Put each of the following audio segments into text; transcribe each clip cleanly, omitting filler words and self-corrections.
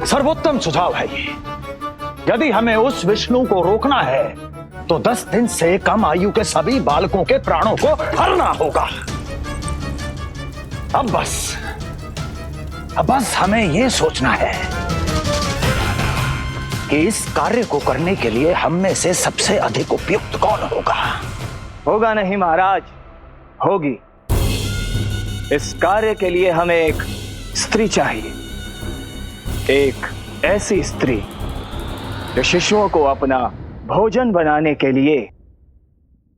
सर्वोत्तम सुझाव है ये। यदि हमें उस विष्णु को रोकना है तो 10 दिन से कम आयु के सभी बालकों के प्राणों को हरना होगा। अब बस हमें ये सोचना है कि इस कार्य को करने के लिए हम में से सबसे अधिक उपयुक्त कौन होगा। होगा नहीं महाराज, होगी। इस कार्य के लिए हमें एक स्त्री चाहिए, एक ऐसी स्त्री जो शिशुओं को अपना भोजन बनाने के लिए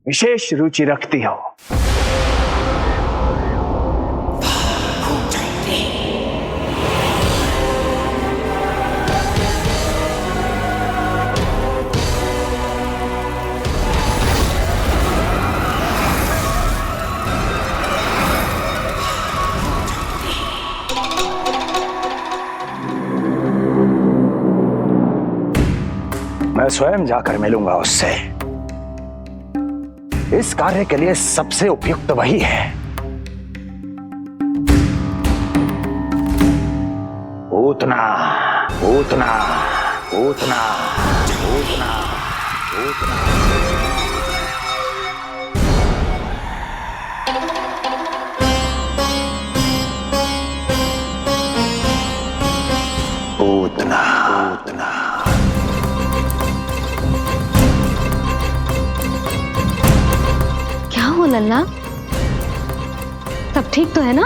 विशेष रुचि रखती हो। मैं स्वयं जाकर मिलूंगा उससे। इस कार्य के लिए सबसे उपयुक्त वही है। पूतना, पूतना, पूतना, पूतना, पूतना। पूतना, पूतना। लल्ला, सब ठीक तो है ना?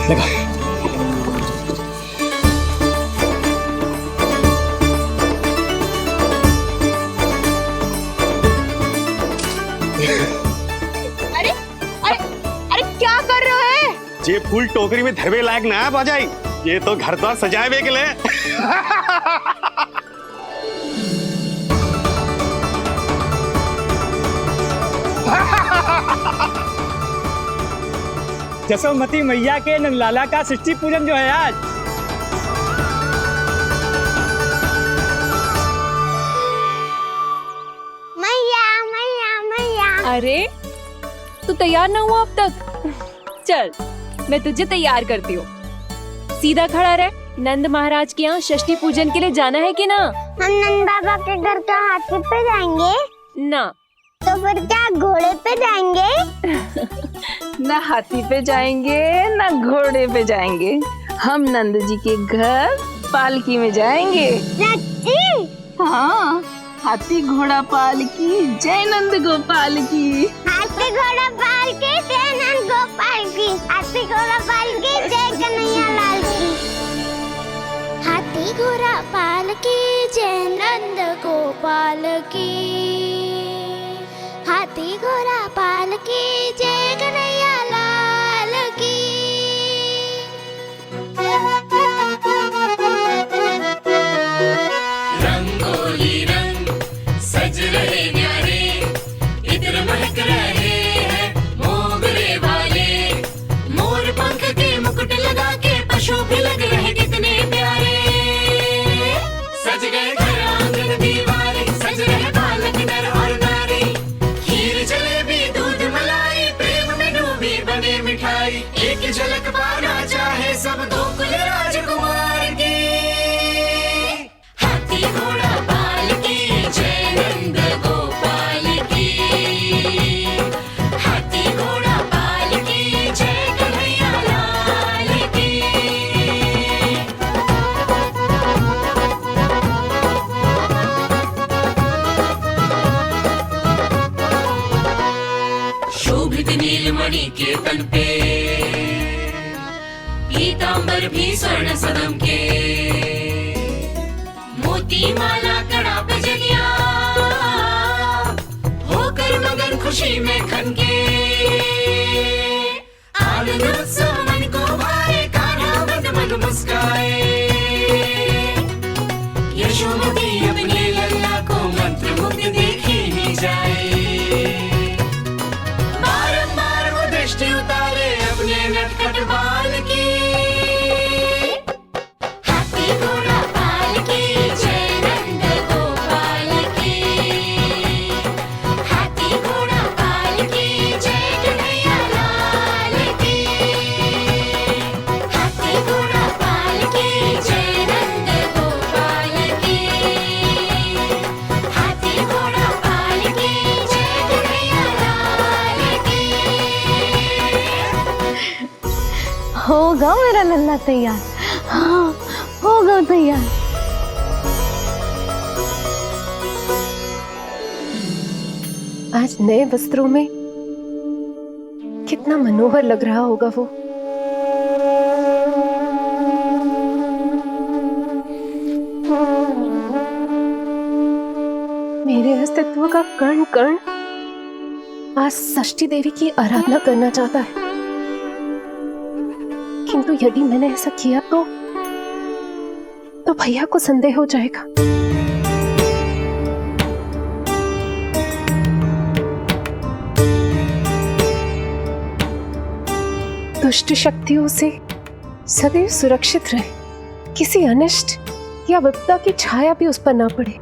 लगा। अरे अरे अरे क्या कर रहे हो? ये फूल टोकरी में धरवे लायक ना है बाजाई, ये तो घर द्वार सजाए हुए के लिए। जसोमती मैया के नंदलाला का षष्ठी पूजन जो है आज। मैया मैया मैया। अरे तू तैयार ना हुआ अब तक? चल मैं तुझे तैयार करती हूँ। सीधा खड़ा रह। नंद महाराज के यहाँ षष्ठी पूजन के लिए जाना है कि ना? हम नंद बाबा के घर तो हाथी पे जाएंगे ना। तो फिर क्या घोड़े पे जाएंगे? ना हाथी पे जाएंगे ना घोड़े पे जाएंगे, हम नंद जी के घर पालकी में जाएंगे। सच्ची? हाँ, हाथी घोड़ा पालकी जय नंद गोपाल की। हाथी घोड़ा पालकी जय नंद गोपाल की। हाथी घोड़ा पालकी जय कन्हैया लाल की। हाथी घोड़ा पालकी जय नंद गोपाल की। हाथी घोड़ा पालकी जय कन्हैया लाल की। रंगोली रंग सज रहे न्यारे, इधर महक रहे हैं मोगरे वाले। मोर पंख के मुकुट लगा के पशु भी लग रहे कितने प्यारे। सज गए घर आंगन दीवारे, सज रहे बालक नर और नारी। खीर जलेबी दूध मलाई, प्रेम में डूबी बने मिठाई। एक झलक पाना चाहे सब गोकुल राजकुमार की। हाथी घोड़ा पालकी जय नंद गोपाल की। हाथी घोड़ा पालकी जय कन्हैया लाल की। शोभित नीलमणि के तन पे, पीतांबर भी स्वर्ण सदम के। मोती माला कड़ा पे जलिया, होकर मगन खुशी में खनके। आनंद उत्सव मन को भाए, कान्हा मन मन मुस्काए। यशोमती अपने लल्ला को मंत्र मुग्ध देखी ही जाए। बारंबार वो दृष्टि उतारे अपने नटखट बाल की। हाथी घोड़ा पालकी जय नंद गोपाल की। हाथी घोड़ा पालकी जय कन्हैया लाल की। होगा मेरा नन्ना तैयार। हाँ, होगा तैयार। आज नए वस्त्रों में कितना मनोहर लग रहा होगा वो। मेरे अस्तित्व का कण कण आज षष्ठी देवी की आराधना करना चाहता है, किंतु यदि मैंने ऐसा किया तो भैया को संदेह हो जाएगा। दुष्ट शक्तियों से सदैव सुरक्षित रहे, किसी अनिष्ट या विपदा की छाया भी उस पर ना पड़े,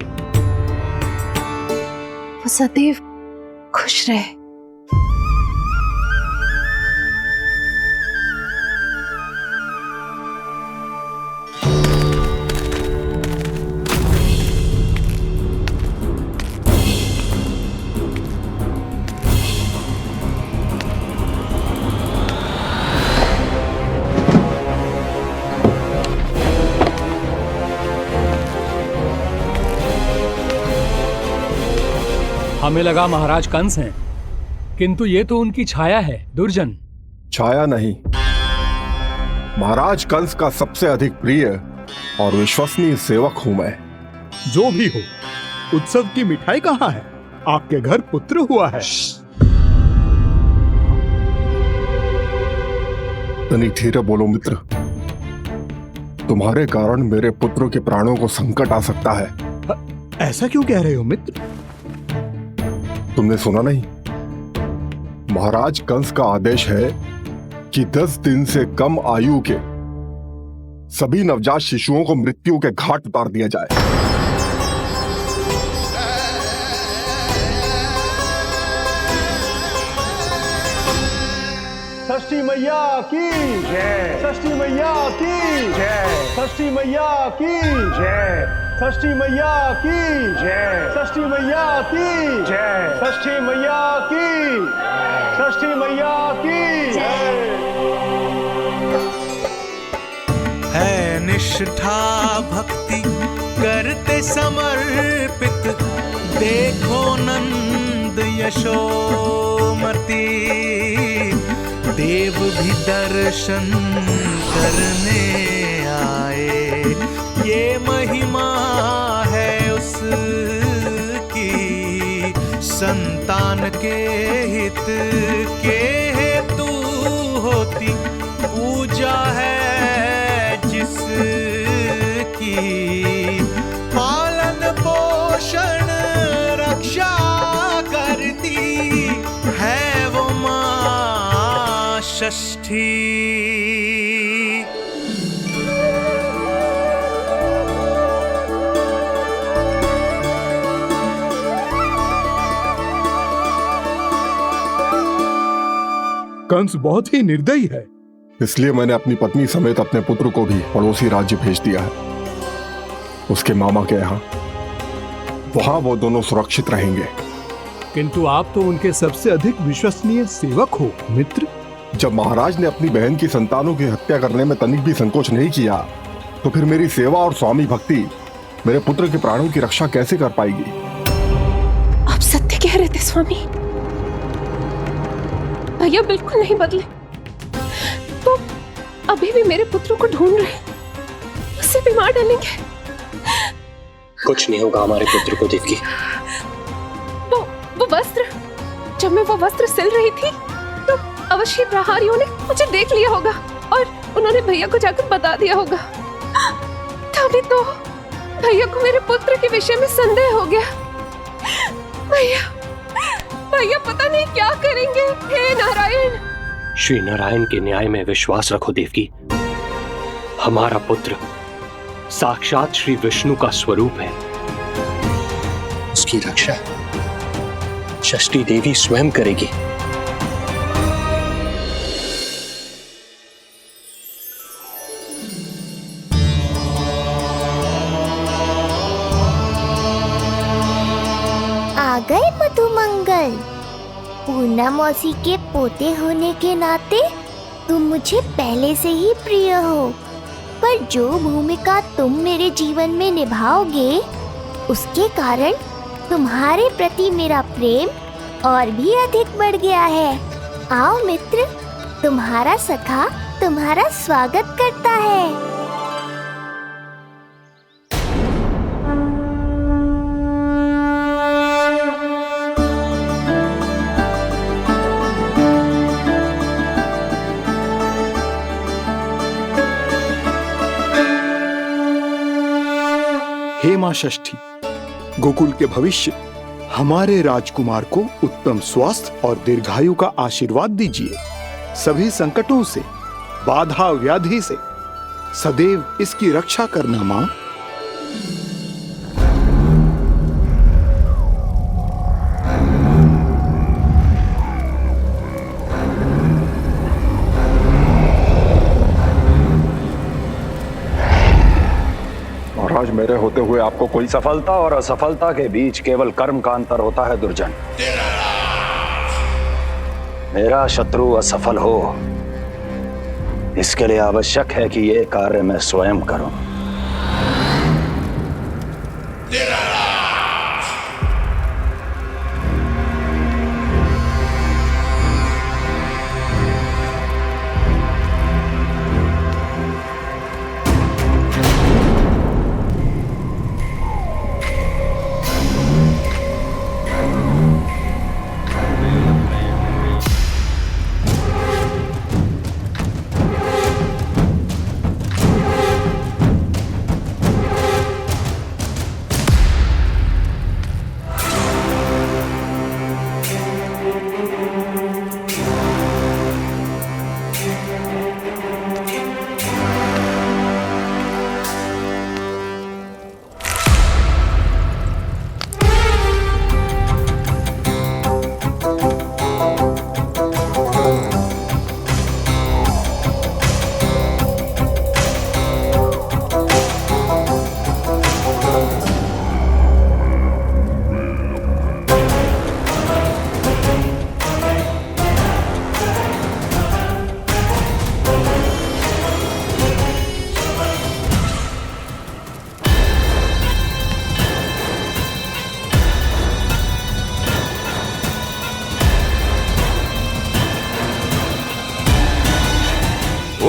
वो सदैव खुश रहे। हमें लगा महाराज कंस हैं, किंतु ये तो उनकी छाया है दुर्जन। छाया नहीं, महाराज कंस का सबसे अधिक प्रिय और विश्वसनीय सेवक हूं मैं। जो भी हो, उत्सव की मिठाई कहाँ है? आपके घर पुत्र हुआ है। तनिक धीरे बोलो मित्र, तुम्हारे कारण मेरे पुत्र के प्राणों को संकट आ सकता है। ऐसा क्यों कह रहे हो मित्र? तुमने सुना नहीं? महाराज कंस का आदेश है कि 10 दिन से कम आयु के सभी नवजात शिशुओं को मृत्यु के घाट उतार दिया जाए। षष्ठी मैया की जय, षष्ठी मैया की जय, षष्ठी मैया की जय, षष्ठी मैया की जय, षष्ठी मैया की जय, षष्ठी मैया की, षष्ठी मैया की जय। है निष्ठा भक्ति करते समर्पित, देखो नंद यशोमती, देव भी दर्शन करने आए। ये महिमा है उसकी, संतान के हित के हेतु होती पूजा है जिसकी, पालन पोषण रक्षा करती है वो मां षष्ठी। कंस बहुत ही निर्दयी है। इसलिए मैंने अपनी पत्नी समेत अपने पुत्र को भी पड़ोसी राज्य भेज दिया है, उसके मामा के यहाँ। वहां वो दोनों सुरक्षित रहेंगे। किंतु आप तो उनके सबसे अधिक विश्वसनीय सेवक हो मित्र। जब महाराज ने अपनी बहन की संतानों की हत्या करने में तनिक भी संकोच नहीं किया, तो फिर मेरी सेवा और स्वामी भक्ति मेरे पुत्र के प्राणों की रक्षा कैसे कर पाएगी? आप सत्य कह रहे थे स्वामी, भैया बिल्कुल नहीं बदले। तो अभी भी मेरे पुत्र को ढूंढ रहे, उसे भी मार डालेंगे। कुछ नहीं होगा हमारे पुत्र को देवकी। वो वस्त्र, जब मैं वो वस्त्र सिल रही थी तो अवश्य प्रहारियों ने मुझे देख लिया होगा और उन्होंने भैया को जाकर बता दिया होगा। तभी तो भैया को मेरे पुत्र के विषय में संदेह हो गया। भैया पता नहीं क्या करेंगे। हे नारायण! श्री नारायण के न्याय में विश्वास रखो देवकी। हमारा पुत्र साक्षात श्री विष्णु का स्वरूप है। उसकी रक्षा षष्ठी देवी स्वयं करेगी। आ गए मधुमंगल। पूर्णा मौसी के पोते होने के नाते तुम मुझे पहले से ही प्रिय हो, पर जो भूमिका तुम मेरे जीवन में निभाओगे उसके कारण तुम्हारे प्रति मेरा प्रेम और भी अधिक बढ़ गया है। आओ मित्र, तुम्हारा सखा तुम्हारा स्वागत करता है। हे मां षष्ठी, गोकुल के भविष्य हमारे राजकुमार को उत्तम स्वास्थ्य और दीर्घायु का आशीर्वाद दीजिए। सभी संकटों से, बाधा व्याधि से सदैव इसकी रक्षा करना मां। महाराज, मेरे होते हुए आपको कोई सफलता और असफलता के बीच केवल कर्म का अंतर होता है दुर्जन। मेरा शत्रु असफल हो, इसके लिए आवश्यक है कि ये कार्य मैं स्वयं करूं।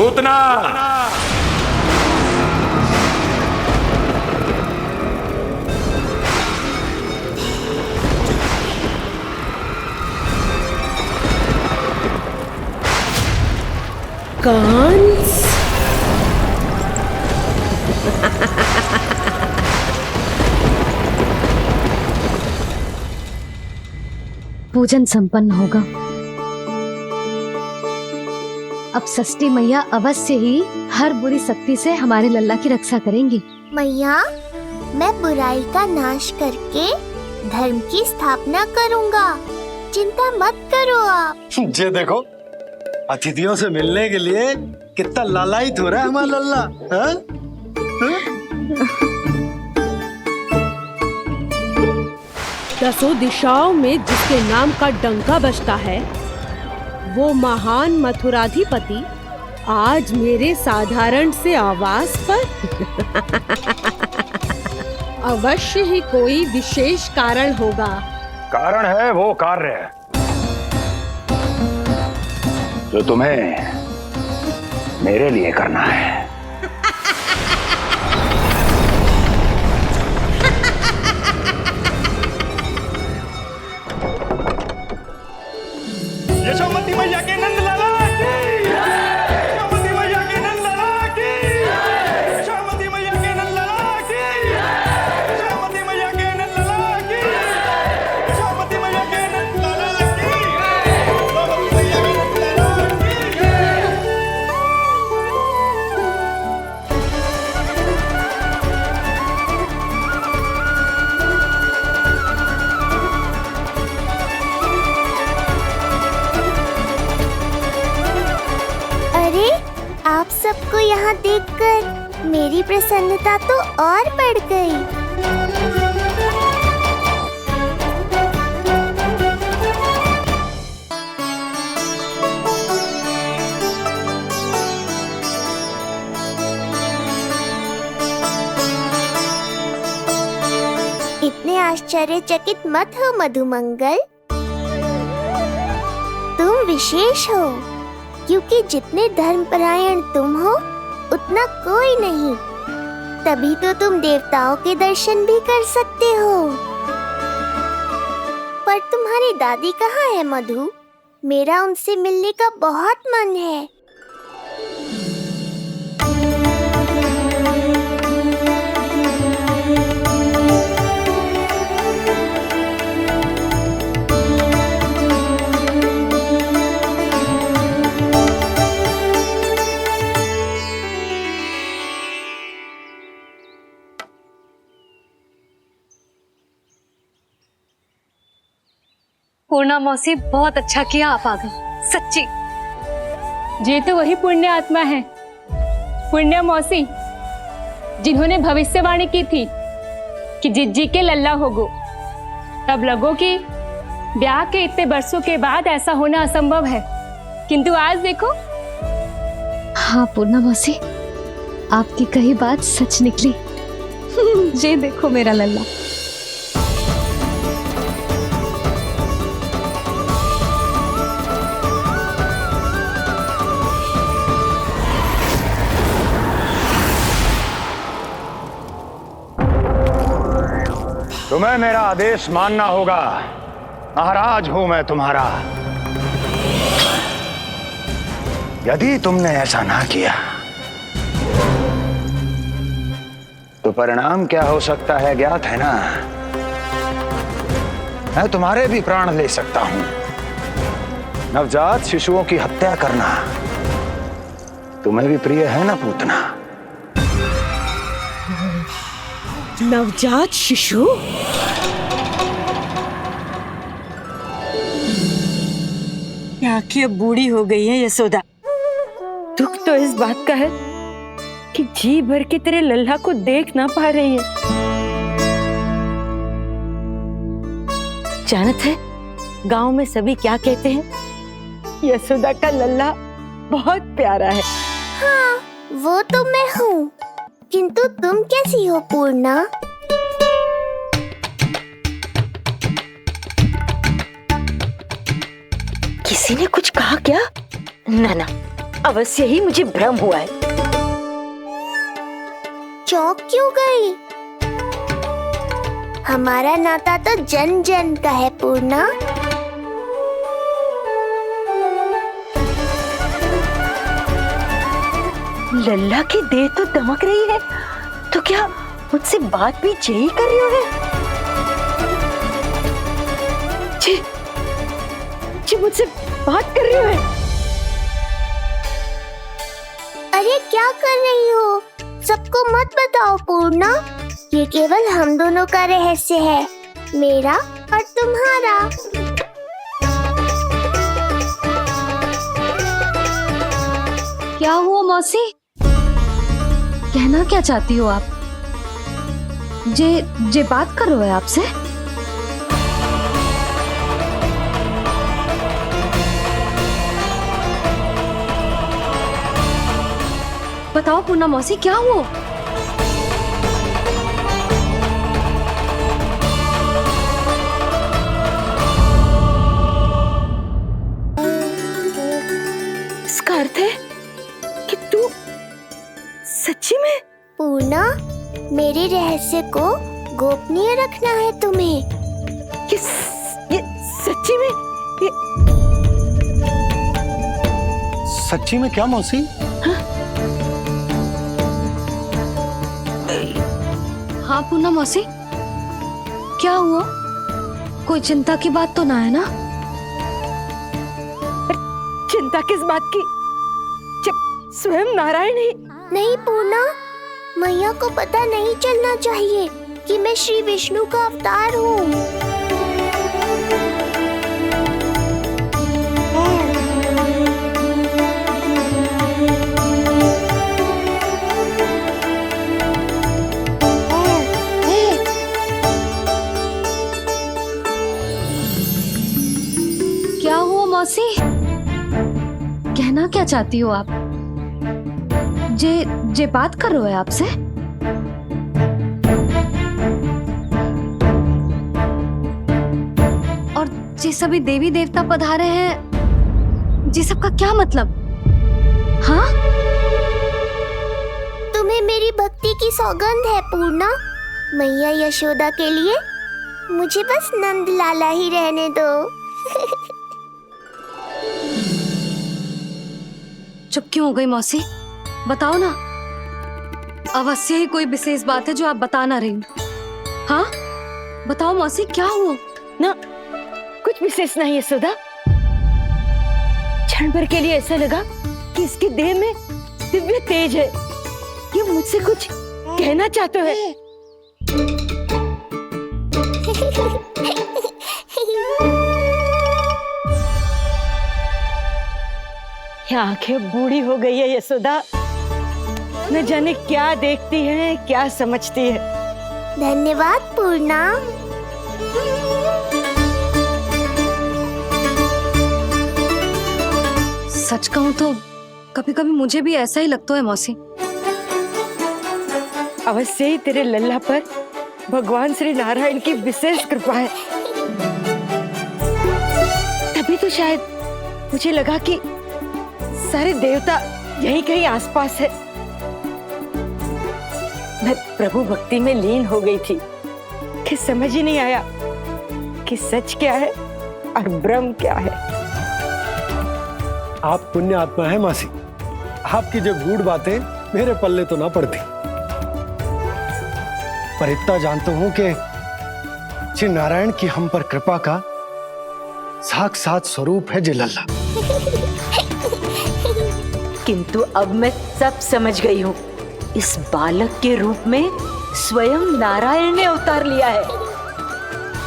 उतना कंस, पूजन संपन्न होगा। अब षष्ठी मैया अवश्य ही हर बुरी शक्ति से हमारे लल्ला की रक्षा करेंगी। मैया, मैं बुराई का नाश करके धर्म की स्थापना करूंगा, चिंता मत करो आप। ये देखो, अतिथियों से मिलने के लिए कितना लालायित हो रहा है हमारा लल्ला। हाँ? दसों दिशाओं में जिसके नाम का डंका बजता है, वो महान मथुराधिपति आज मेरे साधारण से आवास पर। अवश्य ही कोई विशेष कारण होगा। कारण है वो कार्य जो तुम्हें मेरे लिए करना है। यशोमती मैया के नंद लाला की, यशोमती मैया के नंद लाला की, यशोमती मैया के नंद लाला की, यशोमती मैया के नंद लाला की, यशोमती मैया के नंद लाला की, यशोमती मैया के नंद लाला आप सबको यहाँ देखकर मेरी प्रसन्नता तो और बढ़ गई। आश्चर्यचकित मत हो मधुमंगल, तुम विशेष हो, क्योंकि जितने धर्मपरायण तुम हो उतना कोई नहीं। तभी तो तुम देवताओं के दर्शन भी कर सकते हो। पर तुम्हारी दादी कहाँ है मधु? मेरा उनसे मिलने का बहुत मन है। पूर्णा मौसी, बहुत अच्छा किया आप आ गए, सच्ची। ये तो वही पुण्य आत्मा है, पुण्य मौसी, जिन्होंने भविष्यवाणी की थी कि जिज्जी के लल्ला होगो। तब लगो कि ब्याह के इतने बरसों के बाद ऐसा होना असंभव है, किंतु आज देखो। हाँ पूर्णा मौसी, आपकी कही बात सच निकली। ये देखो मेरा लल्ला। तुम्हें मेरा आदेश मानना होगा, महाराज हूं मैं तुम्हारा। यदि तुमने ऐसा ना किया तो परिणाम क्या हो सकता है ज्ञात है ना? मैं तुम्हारे भी प्राण ले सकता हूं। नवजात शिशुओं की हत्या करना तुम्हें भी प्रिय है ना पूतना? नवजात शिशु? क्या कि अब बूढ़ी हो गई है यशोदा। दुख तो इस बात का है कि जी भर के तेरे लल्ला को देख ना पा रही है। जानत है गांव में सभी क्या कहते हैं? यशोदा का लल्ला बहुत प्यारा है। हाँ, वो तो मैं हूँ, किंतु तुम कैसी हो पूर्णा? किसी ने कुछ कहा क्या? ना ना, अवश्य ही मुझे भ्रम हुआ है। चौंक क्यों गई? हमारा नाता तो जन जन का है पूर्णा। लल्ला की देह तो दमक रही है, तो क्या मुझसे बात भी यही कर रही हो? जी, जी मुझसे बात कर रही हो? अरे क्या कर रही हो? सबको मत बताओ पूर्णा, ये केवल हम दोनों का रहस्य है, मेरा और तुम्हारा। क्या हुआ मौसी? कहना क्या चाहती हो आप? जे बात कर रहे हो आपसे? बताओ पूर्णा मौसी, क्या हुआ? इसका अर्थ है कि तू सच्ची में? पूर्णा, मेरे रहस्य को गोपनीय रखना है तुम्हें। ये सच्ची में? सच्ची में क्या मौसी? हाँ पूर्णा मौसी, क्या हुआ? कोई चिंता की बात तो ना है ना? चिंता किस बात की, जब स्वयं नारायण ही। नहीं पूर्णा, मैया को पता नहीं चलना चाहिए कि मैं श्री विष्णु का अवतार हूँ। क्या हुआ मौसी? कहना क्या चाहती हो आप? जे बात कर रहे हो आपसे? ये सभी देवी देवता पधारे हैं, जी सबका क्या मतलब? हाँ? तुम्हें मेरी भक्ति की सौगंध है पूर्णा। मैया यशोदा के लिए मुझे बस नंद लाला ही रहने दो। चुप क्यों हो गई मौसी? बताओ ना। अवश्य ही कोई विशेष बात है जो आप बता ना रही। हाँ बताओ मौसी, क्या हुआ? ना कुछ विशेष नहीं यशोदा। क्षण भर के लिए ऐसा लगा कि इसके देह में दिव्य तेज है। ये मुझसे कुछ कहना चाहते है। ये आंखें बूढ़ी हो गई है यशोदा। न जाने क्या देखती है, क्या समझती है। धन्यवाद पूर्णा। सच कहूं तो कभी कभी मुझे भी ऐसा ही लगता है मौसी। अवश्य ही तेरे लल्ला पर भगवान श्री नारायण की विशेष कृपा है। तभी तो शायद मुझे लगा कि सारे देवता यहीं कहीं आसपास है। मैं प्रभु भक्ति में लीन हो गई थी कि समझ ही नहीं आया कि सच क्या है और भ्रम क्या है। आप पुण्य आत्मा है मासी। आपकी जो गूढ़ बातें मेरे पल्ले तो ना पड़ती, पर इतना जानता हूं कि श्री नारायण की हम पर कृपा का साक्षात स्वरूप है जी लल्ला। किंतु अब मैं सब समझ गई हूँ। इस बालक के रूप में स्वयं नारायण ने अवतार लिया है,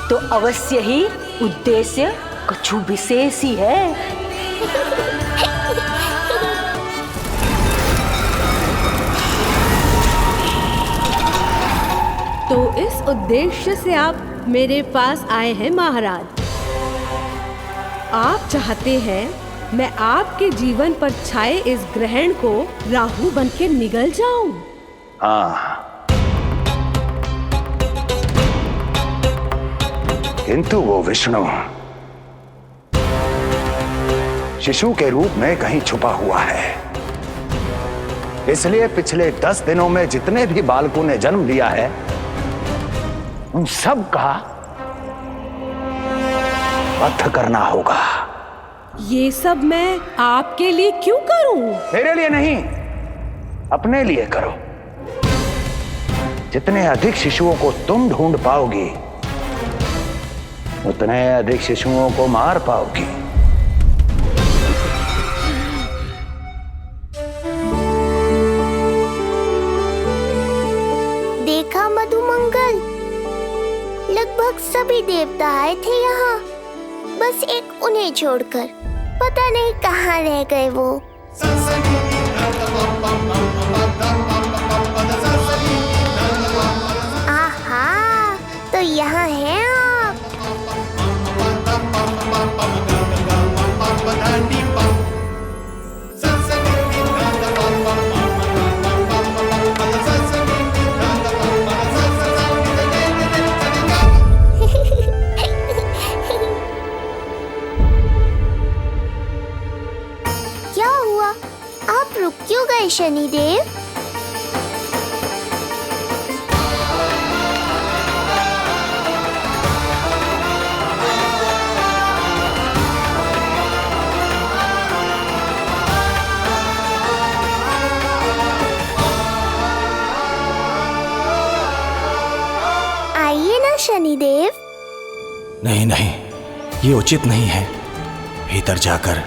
तो अवश्य ही उद्देश्य कुछ विशेष ही है। तो इस उद्देश्य से आप मेरे पास आए हैं महाराज। आप चाहते हैं मैं आपके जीवन पर छाए इस ग्रहण को राहु बनके निगल जाऊं? हाँ, किंतु वो विष्णु शिशु के रूप में कहीं छुपा हुआ है। इसलिए पिछले 10 दिनों में जितने भी बालकों ने जन्म लिया है उन सब का वध करना होगा। ये सब मैं आपके लिए क्यों करूं? मेरे लिए नहीं, अपने लिए करो। जितने अधिक शिशुओं को तुम ढूंढ पाओगी उतने अधिक शिशुओं को मार पाओगी। देखा मधुमंगल, लगभग सभी देवता आए थे यहाँ, बस एक उन्हें छोड़कर। पता नहीं कहाँ रह गए वो। आहा, तो यहाँ हैं आप। क्या हुआ? आप रुक क्यों गए शनिदेव? आइए ना शनिदेव। नहीं नहीं, ये उचित नहीं है। भीतर जाकर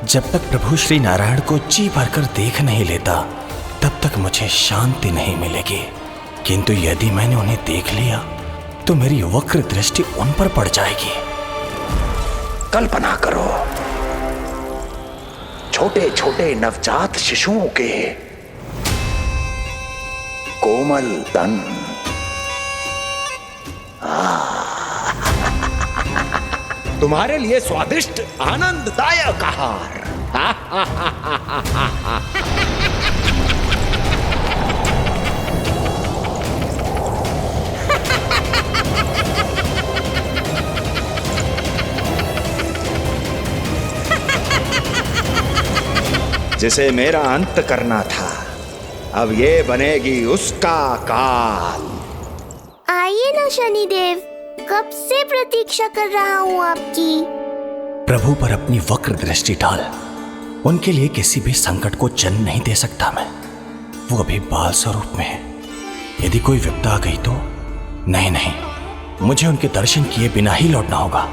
जब तक प्रभु श्री नारायण को जी भरकर देख नहीं लेता तब तक मुझे शांति नहीं मिलेगी। किंतु यदि मैंने उन्हें देख लिया तो मेरी वक्र दृष्टि उन पर पड़ जाएगी। कल्पना करो, छोटे छोटे नवजात शिशुओं के कोमल तन, तुम्हारे लिए स्वादिष्ट आनंददायक आहार। जिसे मेरा अंत करना था, अब ये बनेगी उसका काल। आइए ना शनिदेव, कब से प्रतीक्षा कर रहा हूँ आपकी। प्रभु पर अपनी वक्र दृष्टि डाल। उनके लिए किसी भी संकट को जन्म नहीं दे सकता मैं। वो अभी बाल स्वरूप में है। यदि कोई विपदा आ गई तो नहीं नहीं, मुझे उनके दर्शन किए बिना ही लौटना होगा।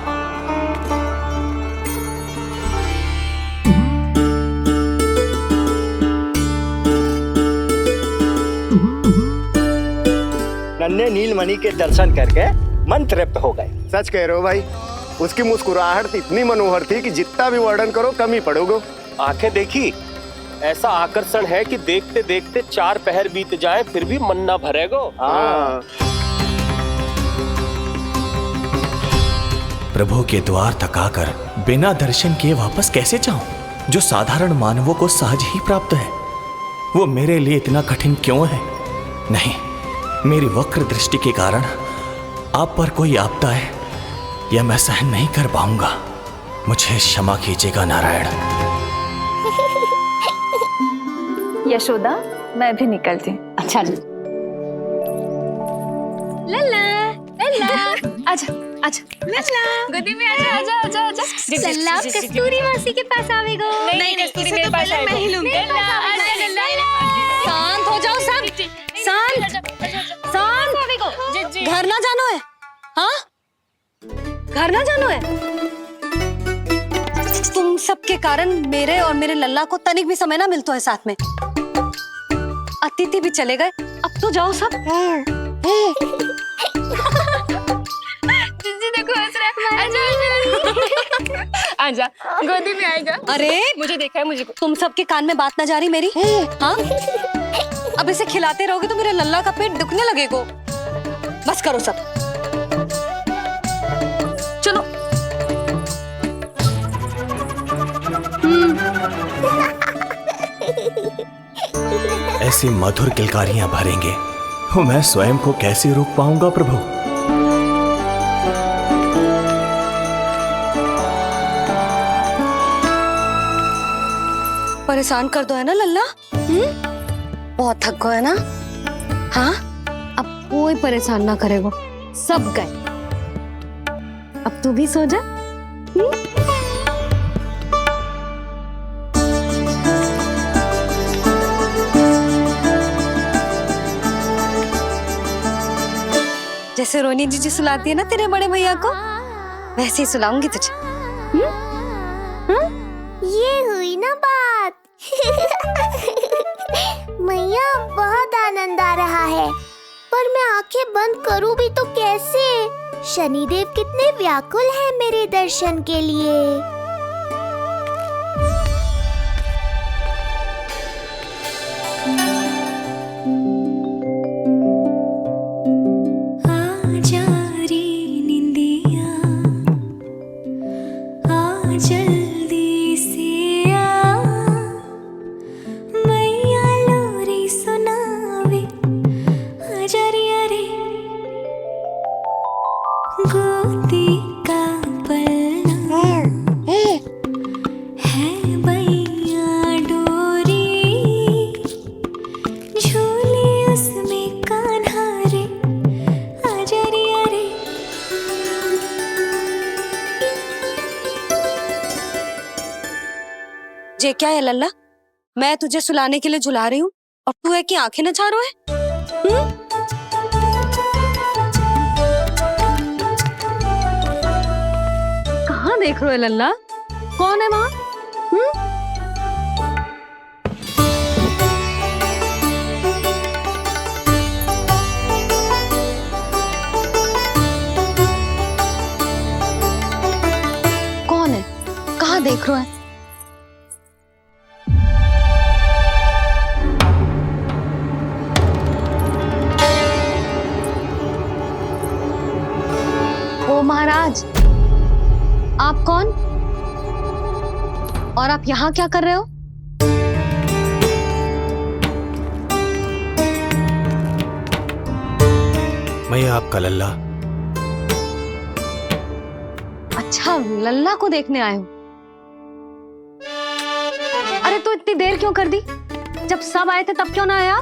नन्हे नीलमणि के दर्शन करके मन तृप्त हो गए। सच कह रहे हो भाई, उसकी मुस्कुराहट इतनी मनोहर थी कि जितना भी वर्णन करो कम ही पड़ोगे। आंखें देखी, ऐसा आकर्षण है कि देखते देखते 4 पहर बीत जाए फिर भी मन ना भरेगो। हाँ। प्रभु के द्वार तक आकर बिना दर्शन किए वापस कैसे जाऊं, जो साधारण मानवों को सहज ही प्राप्त है। वो मेरे लिए इतना कठिन क्यों है? नहीं, मेरी वक्र दृष्टि के कारण आप पर कोई आपदा है या मैं सहन नहीं कर पाऊंगा। मुझे क्षमा कीजिएगा नारायण। यशोदा, मैं भी निकलती। अच्छा लल्ला लल्ला, आजा आजा लल्ला, गोदी में आजा आजा आजा आजा। लल्ला कस्तूरी मासी के पास आवेगा। नहीं कस्तूरी मेरे पास आएगा। मैं ही लूंगी। लल्ला आजा लल्ला, शांत हो जाओ सब, शांत शांत। घर ना जानो है? हाँ, घर ना जानो है? तुम सबके कारण मेरे और मेरे लल्ला को तनिक भी समय ना मिलता है साथ में। अतिथि भी चले गए, अब तो जाओ सब। जीजी देखो हंस रहा है। आजा आजा, गोदी में आएगा। अरे मुझे देखा है, मुझे तुम सबके कान में बात ना जा रही मेरी? हाँ, अब इसे खिलाते रहोगे तो मेरे लल्ला का पेट दुखने लगेगा। बस करो सब, चलो। ऐसी मधुर किलकारियां भरेंगे तो मैं स्वयं को कैसे रोक पाऊंगा प्रभु? परेशान कर दो है ना लल्ला? बहुत थक गए ना? हाँ, अब कोई परेशान ना करेगा, सब गए। अब तू भी सो जा। जैसे रोनी जीजी सुलाती है ना तेरे बड़े भैया को, वैसे ही सुलाऊंगी तुझे। ये हुई ना बात। मैया, बहुत आनंद आ रहा है, पर मैं आंखें बंद करूं भी तो कैसे? शनिदेव कितने व्याकुल हैं मेरे दर्शन के लिए। जे क्या है लल्ला, मैं तुझे सुलाने के लिए झुला रही हूँ और तू है कि आंखें नचा रहा है? कहाँ देख रहे हो लल्ला? कौन है वहाँ? कौन है? कहाँ देख रहे हो? महाराज, आप कौन और आप यहाँ क्या कर रहे हो? मैं आपका लल्ला। अच्छा, लल्ला को देखने आए हो? अरे आए तो इतनी देर क्यों कर दी? जब सब आए थे तब क्यों ना आया?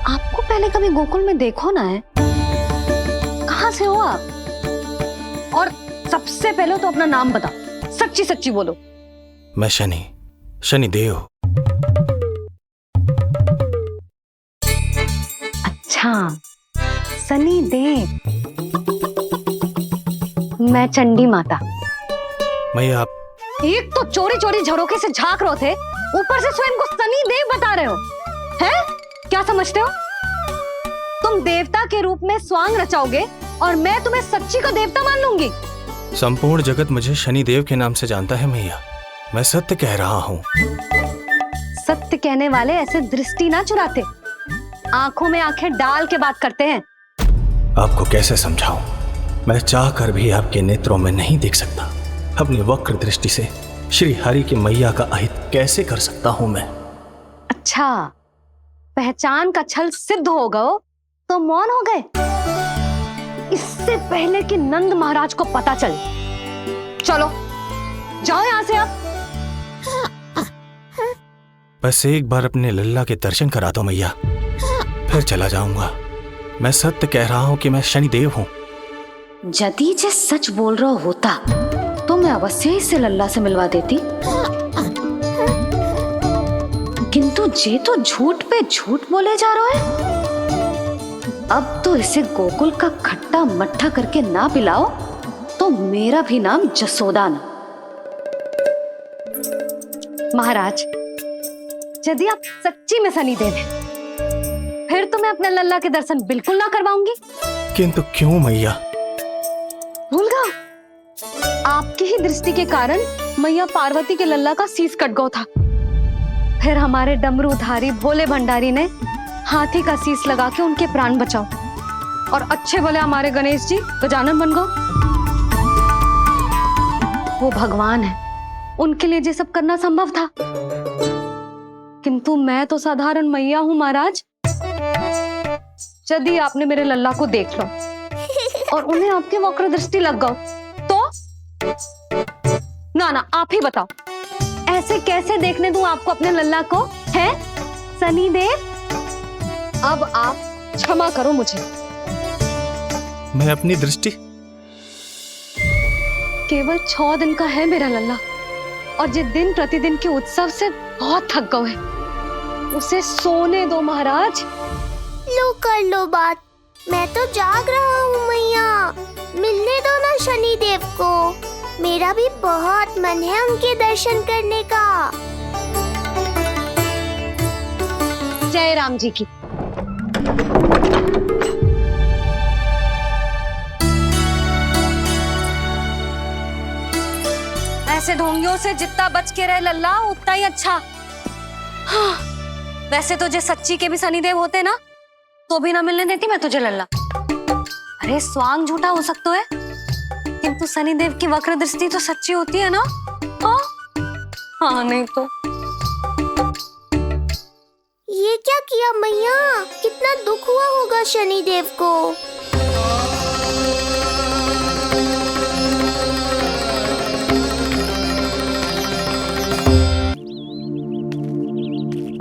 आपको पहले कभी गोकुल में देखो ना है? कहाँ से हो आप? और सबसे पहले तो अपना नाम बताओ, सच्ची सच्ची बोलो। मैं शनिदेव। अच्छा, शनिदेव। मैं चंडी माता। मैया आप एक तो चोरी चोरी झरोखे से झांक रहे थे, ऊपर से स्वयं को शनिदेव बता रहे हो, हैं? क्या समझते हो? तुम देवता के रूप में स्वांग रचाओगे और मैं तुम्हें सच्ची का देवता मान लूंगी? संपूर्ण जगत मुझे शनिदेव के नाम से जानता है मैया। मैं सत्य कह रहा हूँ। सत्य कहने वाले ऐसे दृष्टि ना चुराते, आंखों में आंखें डाल के बात करते हैं। आपको कैसे समझाऊं? मैं चाहकर भी आपके नेत्रों में नहीं देख सकता। अपनी वक्र दृष्टि से श्री हरि की मैया का अहित कैसे कर सकता हूं मैं? अच्छा, पहचान का छल सिद्ध हो गया तो मौन हो गए? इससे पहले कि नंद महाराज को पता चले। चलो जाओ यहां से अब। बस एक बार अपने लल्ला के दर्शन करा दो मैया, फिर चला जाऊंगा। मैं सत्य कह रहा हूं कि मैं शनिदेव हूं। यदि जे सच बोल रहा होता तो मैं अवश्य ही इसे लल्ला से मिलवा देती, किंतु जे तो झूठ पे झूठ बोले जा रहा है। अब तो इसे गोकुल का खट्टा मट्ठा करके ना पिलाओ तो मेरा भी नाम जसोदा ना। महाराज, यदि आप सच्ची में शनिदेव हैं, फिर तो मैं अपने लल्ला के दर्शन बिल्कुल ना करवाऊंगी। किंतु क्यों मैया? भूल गया, आपकी ही दृष्टि के कारण मैया पार्वती के लल्ला का शीश कट गया था। फिर हमारे डमरूधारी भोले भंडारी ने हाथी का शीश लगा के उनके प्राण बचाओ, और अच्छे भले हमारे गणेश जी गजानन बन गए। वो भगवान है, उनके लिए ये सब करना संभव था, किंतु मैं तो साधारण मैया हूं महाराज। यदि आपने मेरे लल्ला को देख लो और उन्हें आपकी वक्र दृष्टि लग गई तो? ना आप ही बताओ, ऐसे कैसे देखने दूं आपको अपने लल्ला को? है शनिदेव, अब आप क्षमा करो मुझे। मैं अपनी दृष्टि? केवल 6 दिन का है मेरा लल्ला, और जिस दिन प्रतिदिन के उत्सव से बहुत थक गए हैं, उसे सोने दो महाराज। लो कर लो बात, मैं तो जाग रहा हूँ मैया, मिलने दो ना शनिदेव को। मेरा भी बहुत मन है उनके दर्शन करने का। जय राम जी की। ऐसे ढोंगियों से जितना बच के रहे लल्ला उतना ही अच्छा। हाँ, वैसे तो जे सच्ची के भी शनिदेव होते ना तो भी ना मिलने देती मैं तुझे लल्ला। अरे स्वांग झूठा हो सकता है, किंतु शनिदेव की वक्र दृष्टि तो सच्ची होती है ना? हाँ नहीं तो। ये क्या किया मैया? कितना दुख हुआ होगा शनिदेव को।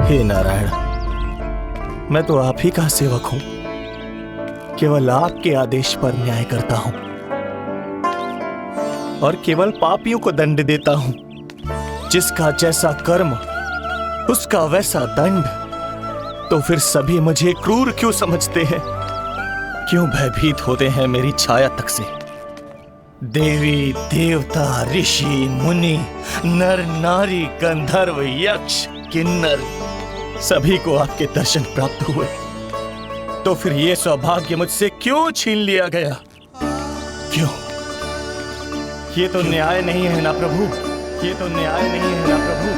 हे नारायण, मैं तो आप ही का सेवक हूं, केवल आपके आदेश पर न्याय करता हूं और केवल पापियों को दंड देता हूं। जिसका जैसा कर्म उसका वैसा दंड। तो फिर सभी मुझे क्रूर क्यों समझते हैं? क्यों भयभीत होते हैं मेरी छाया तक से? देवी देवता ऋषि मुनि नर नारी गंधर्व यक्ष किन्नर सभी को आपके दर्शन प्राप्त हुए, तो फिर ये सौभाग्य मुझसे क्यों छीन लिया गया? क्यों? ये तो न्याय नहीं है ना प्रभु, ये तो न्याय नहीं है ना प्रभु।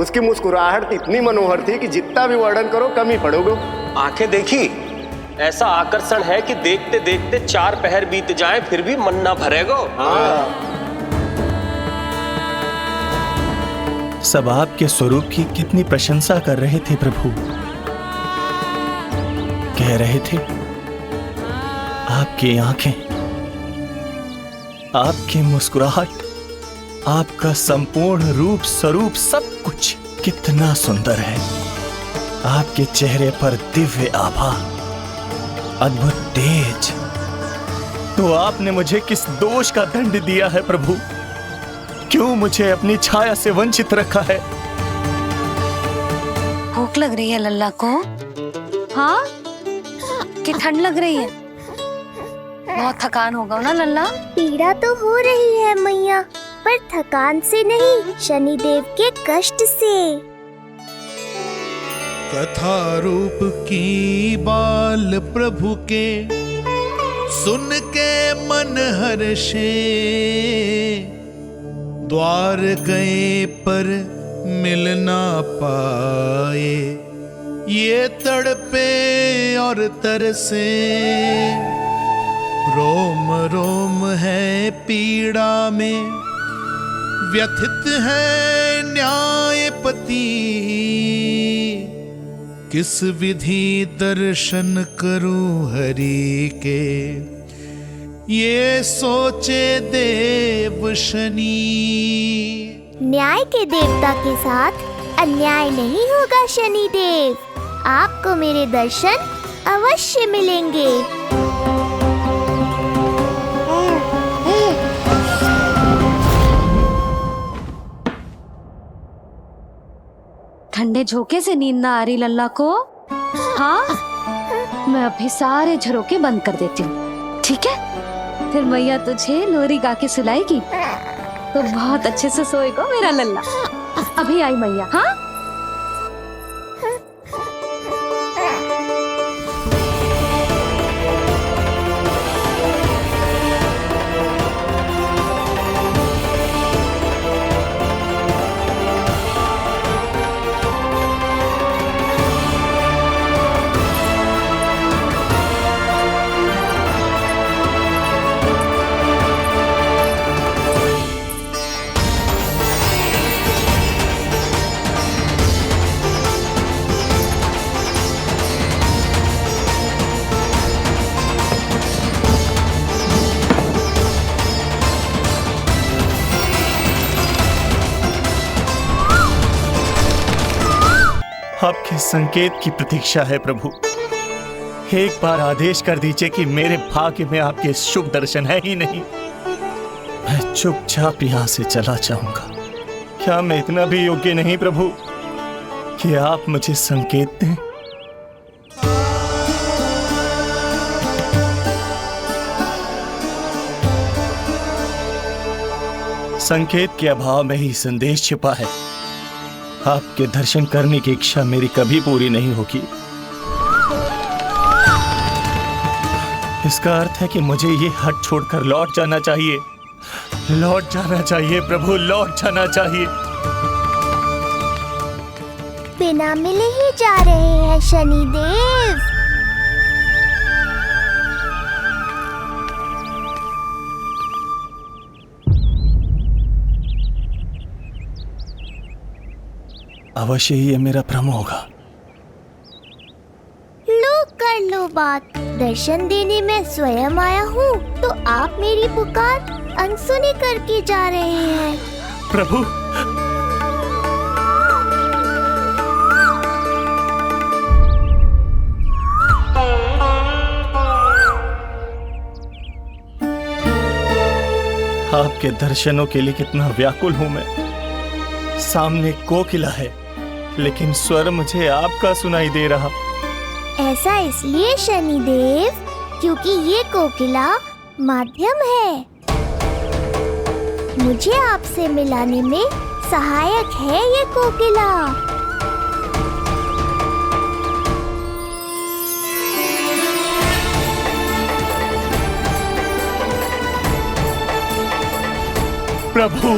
उसकी मुस्कुराहट इतनी मनोहर थी कि जितना भी वर्णन करो कम ही पड़ोगे। आंखें देखी, ऐसा आकर्षण है कि देखते देखते 4 पहर बीत जाए फिर भी मन ना भरेगो। सब आपके स्वरूप की कितनी प्रशंसा कर रहे थे प्रभु। कह रहे थे आपकी आंखें, आपकी मुस्कुराहट, आपका संपूर्ण रूप स्वरूप सब कुछ कितना सुंदर है। आपके चेहरे पर दिव्य आभा, अद्भुत तेज। तो आपने मुझे किस दोष का दंड दिया है प्रभु? क्यों मुझे अपनी छाया से वंचित रखा है? भूख लग रही है लल्ला को? हाँ, कि ठंड लग रही है? बहुत थकान होगा ना लल्ला? पीड़ा तो हो रही है मैया, पर थकान से नहीं, शनिदेव के कष्ट से। कथा रूप की बाल प्रभु के सुन के मन हर्षे, द्वार गए पर मिल ना पाए, ये तड़पे और तरसे, रोम रोम है पीड़ा में, व्यथित है न्यायपति, किस विधि दर्शन करूं हरि के, ये सोचे देव शनि। न्याय के देवता के साथ अन्याय नहीं होगा शनिदेव, आपको मेरे दर्शन अवश्य मिलेंगे। ठंडे झोंके से नींद ना आ रही लल्ला को? हाँ, मैं अभी सारे झरोके बंद कर देती हूँ, ठीक है? फिर मैया तुझे लोरी गा के सुलाएगी तो बहुत अच्छे से सोएगा मेरा लल्ला। अभी आई मैया। हाँ, आपके संकेत की प्रतीक्षा है प्रभु। एक बार आदेश कर दीजिए कि मेरे भाग्य में आपके शुभ दर्शन है ही नहीं, मैं चुपचाप यहाँ से चला जाऊंगा। क्या मैं इतना भी योग्य नहीं प्रभु कि आप मुझे संकेत दें? संकेत के अभाव में ही संदेश छिपा है। आपके दर्शन करने की इच्छा मेरी कभी पूरी नहीं होगी। इसका अर्थ है कि मुझे ये हट छोड़कर लौट जाना चाहिए। लौट जाना चाहिए प्रभु, लौट जाना चाहिए। बिना मिले ही जा रहे हैं शनिदेव। अवश्य ही ये मेरा भ्रम होगा। लो कर लो बात, दर्शन देने मैं स्वयं आया हूँ तो आप मेरी पुकार अनसुनी करके जा रहे हैं। प्रभु, आपके दर्शनों के लिए कितना व्याकुल हूँ मैं। सामने कोकिला है लेकिन स्वर मुझे आपका सुनाई दे रहा। ऐसा इसलिए शनिदेव क्योंकि ये कोकिला माध्यम है, मुझे आपसे मिलाने में सहायक है ये कोकिला। प्रभु,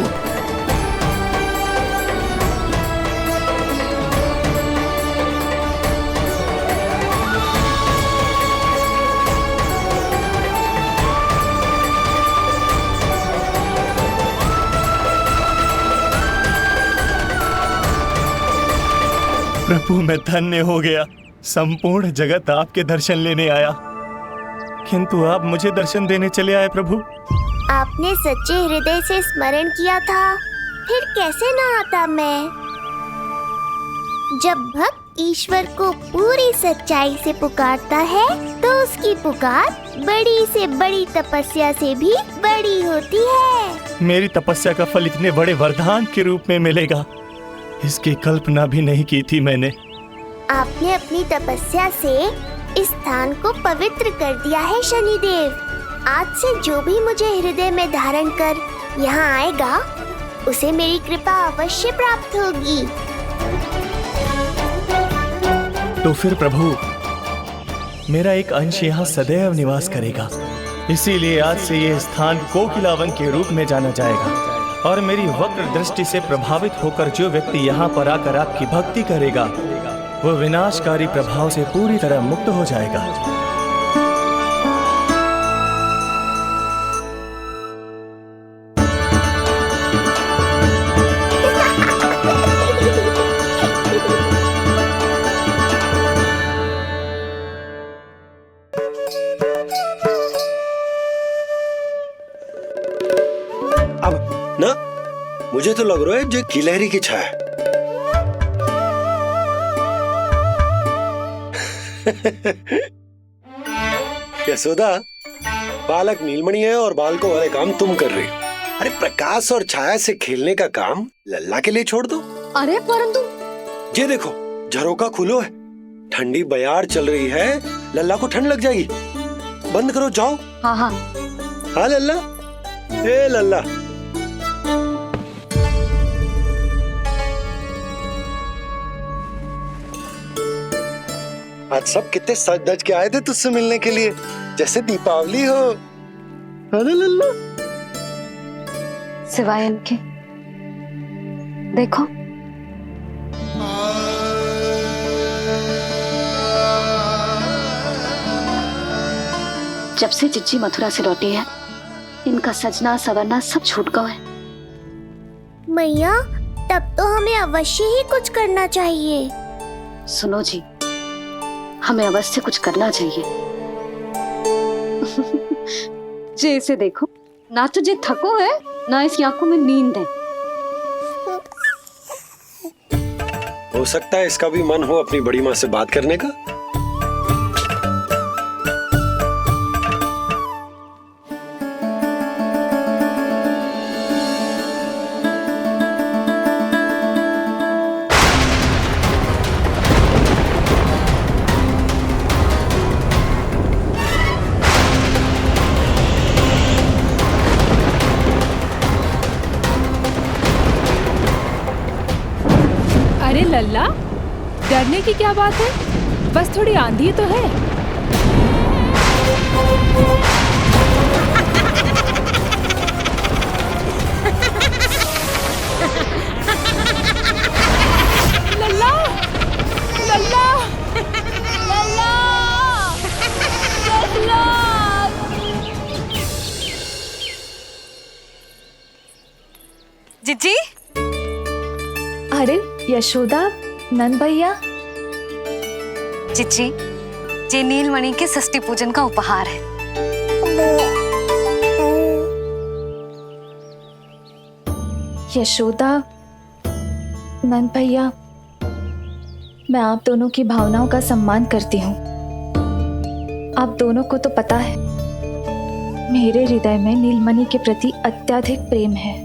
प्रभु मैं धन्य हो गया। संपूर्ण जगत आपके दर्शन लेने आया। किंतु आप मुझे दर्शन देने चले आए प्रभु। आपने सच्चे हृदय से स्मरण किया था, फिर कैसे न आता मैं। जब भक्त ईश्वर को पूरी सच्चाई से पुकारता है तो उसकी पुकार बड़ी से बड़ी तपस्या से भी बड़ी होती है। मेरी तपस्या का फल इतने बड़े वरदान के रूप में मिलेगा, इसकी कल्पना भी नहीं की थी मैंने। आपने अपनी तपस्या से इस स्थान को पवित्र कर दिया है शनिदेव। आज से जो भी मुझे हृदय में धारण कर यहाँ आएगा उसे मेरी कृपा अवश्य प्राप्त होगी। तो फिर प्रभु, मेरा एक अंश यहाँ सदैव निवास करेगा, इसीलिए आज से ये स्थान कोकिलावन के रूप में जाना जाएगा। और मेरी वक्र दृष्टि से प्रभावित होकर जो व्यक्ति यहाँ पर आकर आपकी भक्ति करेगा वो विनाशकारी प्रभाव से पूरी तरह मुक्त हो जाएगा। मुझे तो लग रहा है जो गिलहरी की छाया। यशोदा, बालक नीलमणि है और बालकों वाले काम तुम कर रही हो। अरे प्रकाश और छाया से खेलने का काम लल्ला के लिए छोड़ दो। अरे परंतु ये देखो, झरोका खुलो है, ठंडी बयार चल रही है, लल्ला को ठंड लग जाएगी। बंद करो, जाओ। हाँ हाँ हाँ लल्ला, ए लल्ला। आज सब कितने सज धज के आए थे तुझसे मिलने के लिए, जैसे दीपावली हो। अरे लल्ला, सिवाय इनके देखो। जब से चिच्ची मथुरा से लौटी है, इनका सजना सवरना सब छूट गया है। मैया, तब तो हमें अवश्य ही कुछ करना चाहिए। सुनो जी, हमें अवश्य कुछ करना चाहिए। जे इसे देखो, ना तो जे थको है ना इसकी आंखों में नींद है। हो सकता है इसका भी मन हो अपनी बड़ी माँ से बात करने का। अरे लल्ला, डरने की क्या बात है, बस थोड़ी आंधी तो है। लल्ला, लल्ला, लल्ला, लल्ला। जिज्जी, अरे यशोदा, नंद भैया। जिज्जी, ये नीलमणि के षष्ठी पूजन का उपहार है। यशोदा, नंद भैया, मैं आप दोनों की भावनाओं का सम्मान करती हूँ। आप दोनों को तो पता है मेरे हृदय में नीलमणि के प्रति अत्यधिक प्रेम है।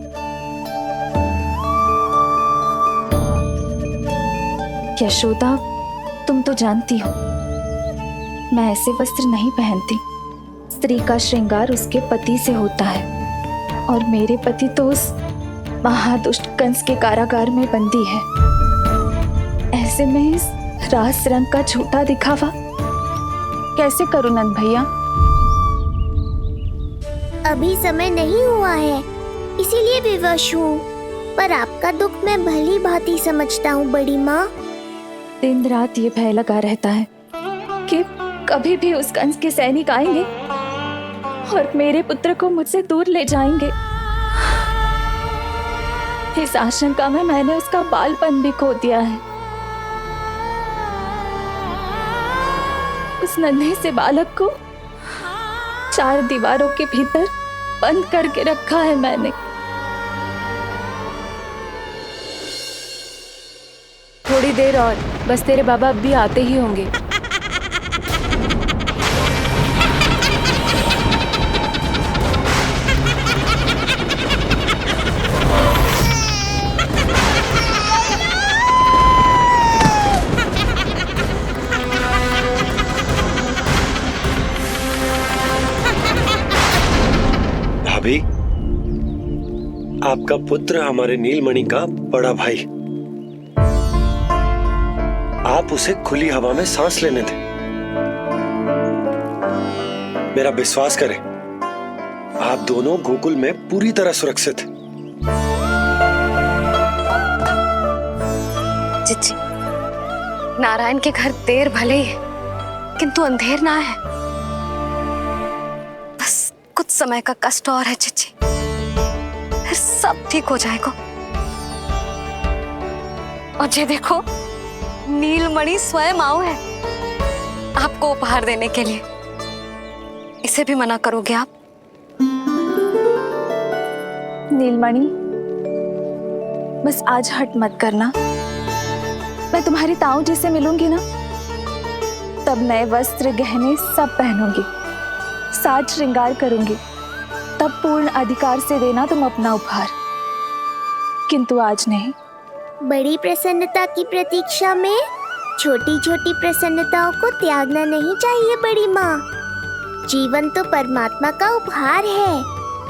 यशोदा, तुम तो जानती हो मैं ऐसे वस्त्र नहीं पहनती। स्त्री का श्रृंगार उसके पति से होता है और मेरे पति तो उस महादुष्ट कंस के कारागार में बंदी है। ऐसे में इस रास रंग का झूठा दिखावा कैसे करूं नंद भैया? अभी समय नहीं हुआ है, इसीलिए विवश हूँ। पर आपका दुख मैं भली भांति समझता हूँ बड़ी माँ। दिन रात ये भय लगा रहता है कि कभी भी उस कंस के सैनिक आएंगे और मेरे पुत्र को मुझसे दूर ले जाएंगे। इस आशंका में मैंने उसका बालपन भी खो दिया है। उस नन्हे से बालक को 4 दीवारों के भीतर बंद करके रखा है मैंने। थोड़ी देर और, बस तेरे बाबा अब भी आते ही होंगे। भाभी, आपका पुत्र हमारे नीलमणि का बड़ा भाई, आप उसे खुली हवा में सांस लेने दें। मेरा विश्वास करें, आप दोनों गोकुल में पूरी तरह सुरक्षित हैं। चिच्ची, नारायण के घर देर भले ही है, किंतु अंधेर ना है। बस कुछ समय का कष्ट और है चिच्ची, फिर सब ठीक हो जाएगा। और ये देखो, नीलमणि स्वयं आओ है आपको उपहार देने के लिए। इसे भी मना करोगे आप? नीलमणि, बस आज हट मत करना। मैं तुम्हारी ताऊ जी से मिलूंगी ना, तब नए वस्त्र गहने सब पहनूंगी, साज श्रृंगार करूंगी, तब पूर्ण अधिकार से देना तुम अपना उपहार, किंतु आज नहीं। बड़ी प्रसन्नता की प्रतीक्षा में छोटी छोटी प्रसन्नताओं को त्यागना नहीं चाहिए बड़ी माँ। जीवन तो परमात्मा का उपहार है,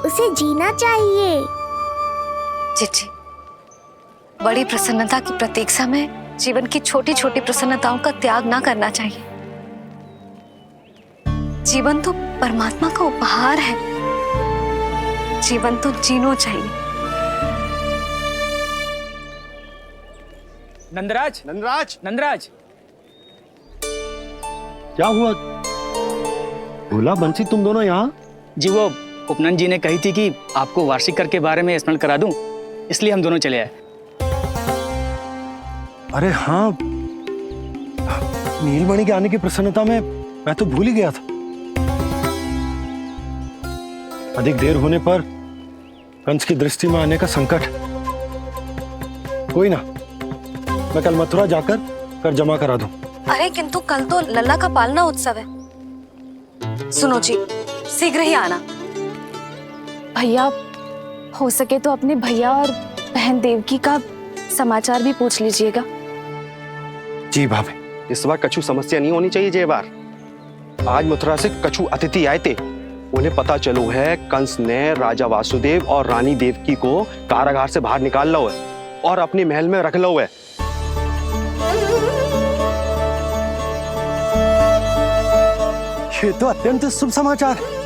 उसे जीना चाहिए। चिच्ची, बड़ी प्रसन्नता की प्रतीक्षा में जीवन की छोटी छोटी प्रसन्नताओं का त्याग ना करना चाहिए। जीवन तो परमात्मा का उपहार है, जीवन तो जीना चाहिए। नंदराज, नंदराज, नंदराज, क्या हुआ? भोला, बंसी, तुम दोनों यहाँ? जी वो उपनंद जी ने कही थी कि आपको वार्षिक कर के बारे में स्मरण करा दूं, इसलिए हम दोनों चले आए। अरे हाँ, नीलमणि के आने की प्रसन्नता में मैं तो भूल ही गया था। अधिक देर होने पर कंस की दृष्टि में आने का संकट। कोई ना, मैं कल मथुरा जाकर कर जमा करा दूं। अरे किंतु कल तो लल्ला का पालना उत्सव है। सुनो जी, शीघ्र ही आना। भैया, हो सके तो अपने भैया और बहन देवकी का समाचार भी पूछ लीजिएगा। जी भाभी। इस बार कछु समस्या नहीं होनी चाहिए। ये बार आज मथुरा से कछु अतिथि आए थे, उन्हें पता चलो है कंस ने राजा वासुदेव और रानी देवकी को कारागार से बाहर निकाल लो है और अपने महल में रख लो है। ये तो अत्यंत शुभ समाचार है।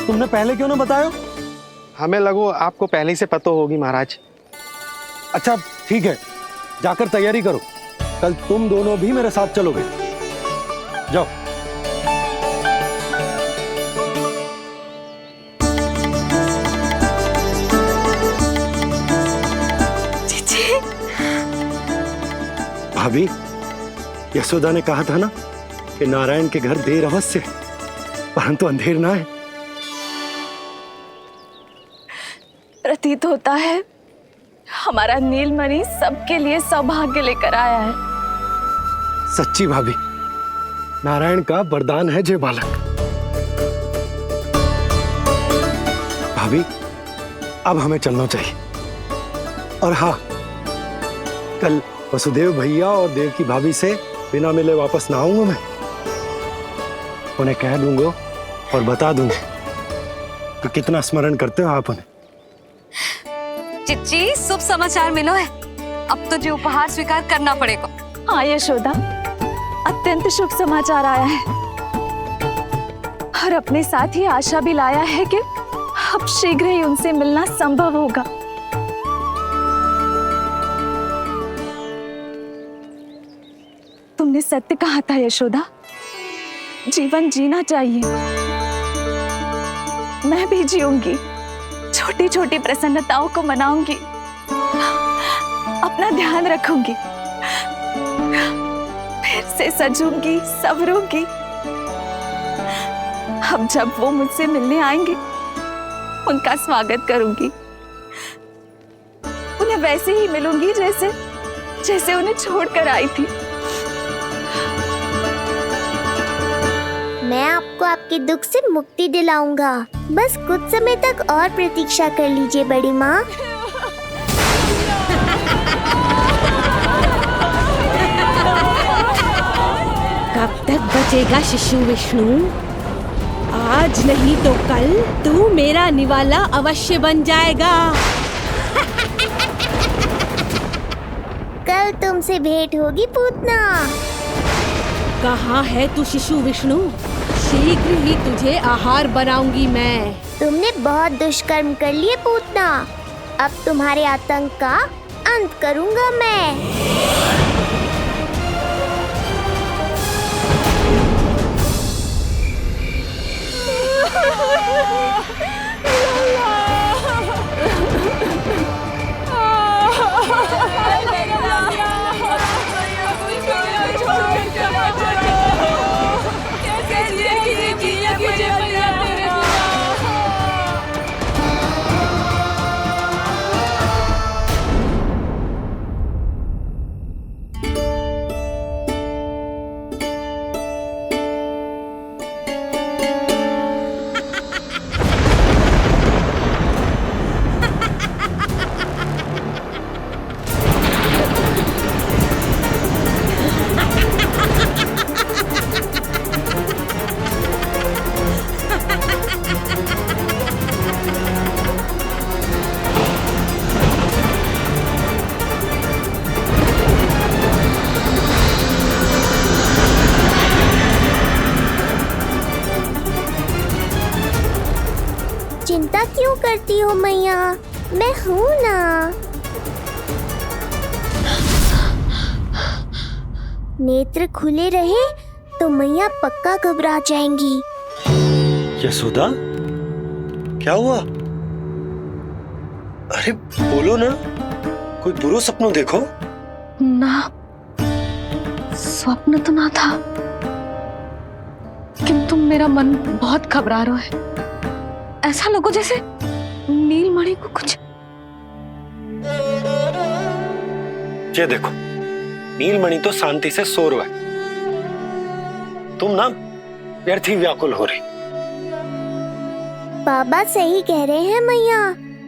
तुमने पहले क्यों ना बताया? हमें लगो आपको पहले ही से पता होगी महाराज। अच्छा ठीक है, जाकर तैयारी करो, कल तुम दोनों भी मेरे साथ चलोगे। जाओ। भाभी, यशोदा ने कहा था ना कि नारायण के घर देर अवश्य, परंतु अंधेर ना है। प्रतीत होता है हमारा नीलमणि सबके लिए सौभाग्य लेकर आया है। सच्ची भाभी, नारायण का वरदान है जे बालक। भाभी, अब हमें चलना चाहिए। और हाँ, कल वसुदेव भैया और देवकी भाभी से बिना मिले वापस ना आऊंगा मैं। उन्हें कह दूंगा और बता दूंगा कि कितना स्मरण करते हो आप उन्हें। चिच्ची, शुभ समाचार मिलो है, अब तो जो उपहार स्वीकार करना पड़ेगा। हाँ यशोदा, अत्यंत शुभ समाचार आया है और अपने साथ ही आशा भी लाया है कि अब शीघ्र ही उनसे मिलना संभव होगा। तुमने सत्य कहा था यशोदा, जीवन जीना चाहिए। मैं भी जीऊंगी, छोटी छोटी प्रसन्नताओं को मनाऊंगी, अपना ध्यान रखूंगी, फिर से सजूंगी, संवरूंगी। अब जब वो मुझसे मिलने आएंगे, उनका स्वागत करूंगी। उन्हें वैसे ही मिलूंगी जैसे उन्हें छोड़कर आई थी। मैं आपको आपके दुख से मुक्ति दिलाऊंगा। बस कुछ समय तक और प्रतीक्षा कर लीजिए बड़ी माँ। कब तक बचेगा शिशु विष्णु? आज नहीं तो कल तू मेरा निवाला अवश्य बन जाएगा। कल तुमसे भेंट होगी पूतना। कहाँ है तू शिशु विष्णु? शीघ्र ही तुझे आहार बनाऊंगी मैं। तुमने बहुत दुष्कर्म कर लिए पूतना। अब तुम्हारे आतंक का अंत करूंगा मैं। चिंता क्यों करती हो मैया? मैं हूँ ना। नेत्र खुले रहे तो मैया पक्का घबरा जाएंगी। यशोदा, क्या हुआ? अरे बोलो ना, कोई बुरा सपना देखो। ना, स्वप्न तो ना था, किंतु मेरा मन बहुत घबरा रहा है। ऐसा लगो जैसे नीलमणि को कुछ। ये देखो, नीलमणि तो शांति से सो रहा है। तुम ना व्यर्थ ही व्याकुल हो रही। बाबा सही कह रहे हैं मैया,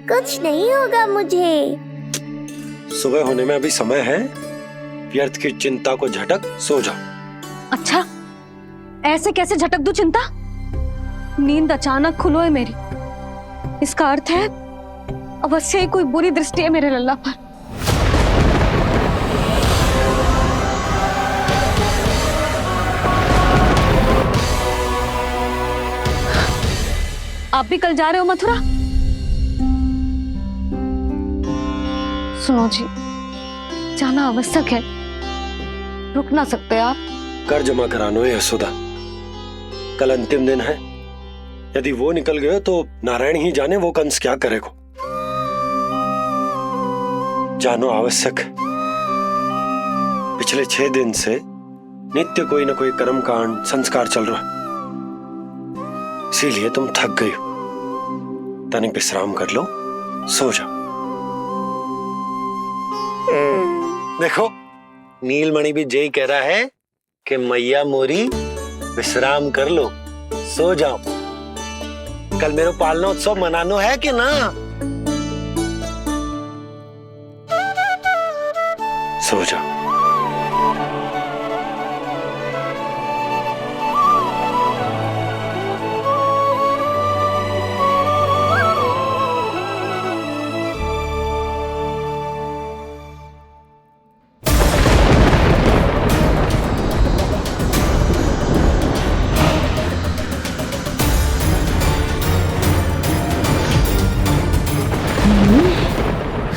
कुछ नहीं होगा मुझे। सुबह होने में अभी समय है। व्यर्थ की चिंता को झटक सो जाओ। अच्छा, ऐसे कैसे झटक दूं चिंता? नींद अचानक खुलो है मेरी। इसका अर्थ है अवश्य ही कोई बुरी दृष्टि है मेरे लल्ला पर। आप भी कल जा रहे हो मथुरा? सुनो जी, जाना आवश्यक है, रुक ना सकते आप। कर जमा करानो है यशोदा, कल अंतिम दिन है। यदि वो निकल गए तो नारायण ही जाने वो कंस क्या करेगा। जानो आवश्यक। पिछले 6 दिन से नित्य कोई न कोई कर्मकांड संस्कार चल रहा है, इसीलिए तुम थक गई हो। तनिक विश्राम कर लो, सो जाओ। देखो, नीलमणि भी यही कह रहा है कि मैया मोरी विश्राम कर लो, सो जाओ। कल मेरा पालना उत्सव मनानो है कि ना? सो जाओ।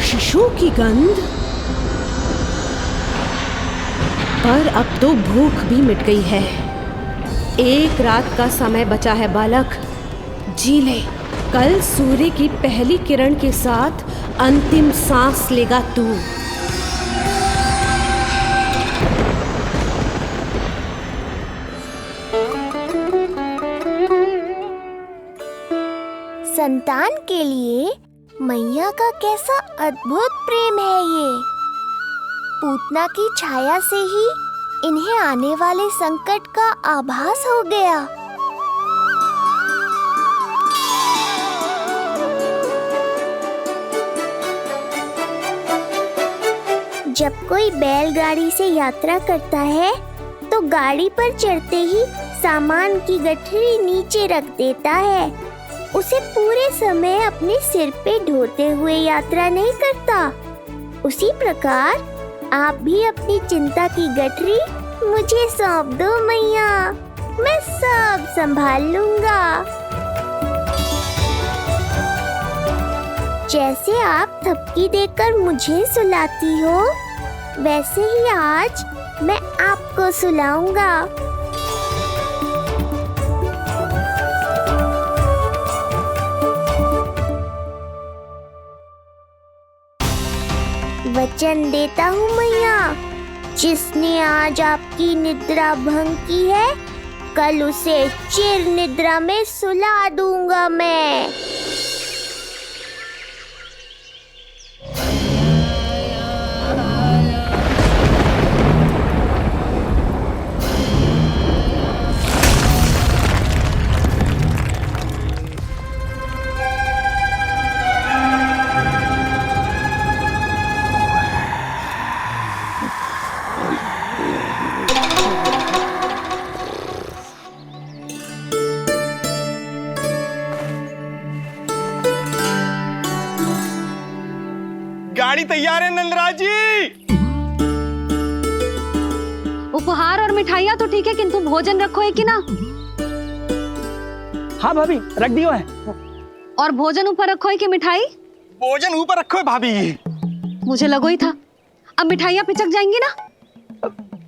शिशु की गंध। पर अब तो भूख भी मिट गई है। एक रात का समय बचा है बालक, जी ले। कल सूर्य की पहली किरण के साथ अंतिम सांस लेगा तू। संतान के लिए मैया का कैसा अद्भुत प्रेम है ये। पूतना की छाया से ही इन्हें आने वाले संकट का आभास हो गया। जब कोई बैलगाड़ी से यात्रा करता है तो गाड़ी पर चढ़ते ही सामान की गठरी नीचे रख देता है। उसे पूरे समय अपने सिर पे ढोते हुए यात्रा नहीं करता। उसी प्रकार आप भी अपनी चिंता की गठरी मुझे सौंप दो मैया, मैं सब संभाल लूंगा। जैसे आप थपकी देकर मुझे सुलाती हो, वैसे ही आज मैं आपको सुलाऊंगा। वचन देता हूँ मैया, जिसने आज आपकी निद्रा भंग की है, कल उसे चिर निद्रा में सुला दूंगा मैं। गाड़ी तैयार है नंदराज जी। उपहार और मिठाइयाँ तो ठीक है, किंतु भोजन रखो है कि ना? हाँ भाभी, रख दियो है। और भोजन ऊपर रखो है कि मिठाई? भोजन ऊपर रखो है भाभी। मुझे लगो ही था, अब मिठाइयाँ पिचक जाएंगी ना?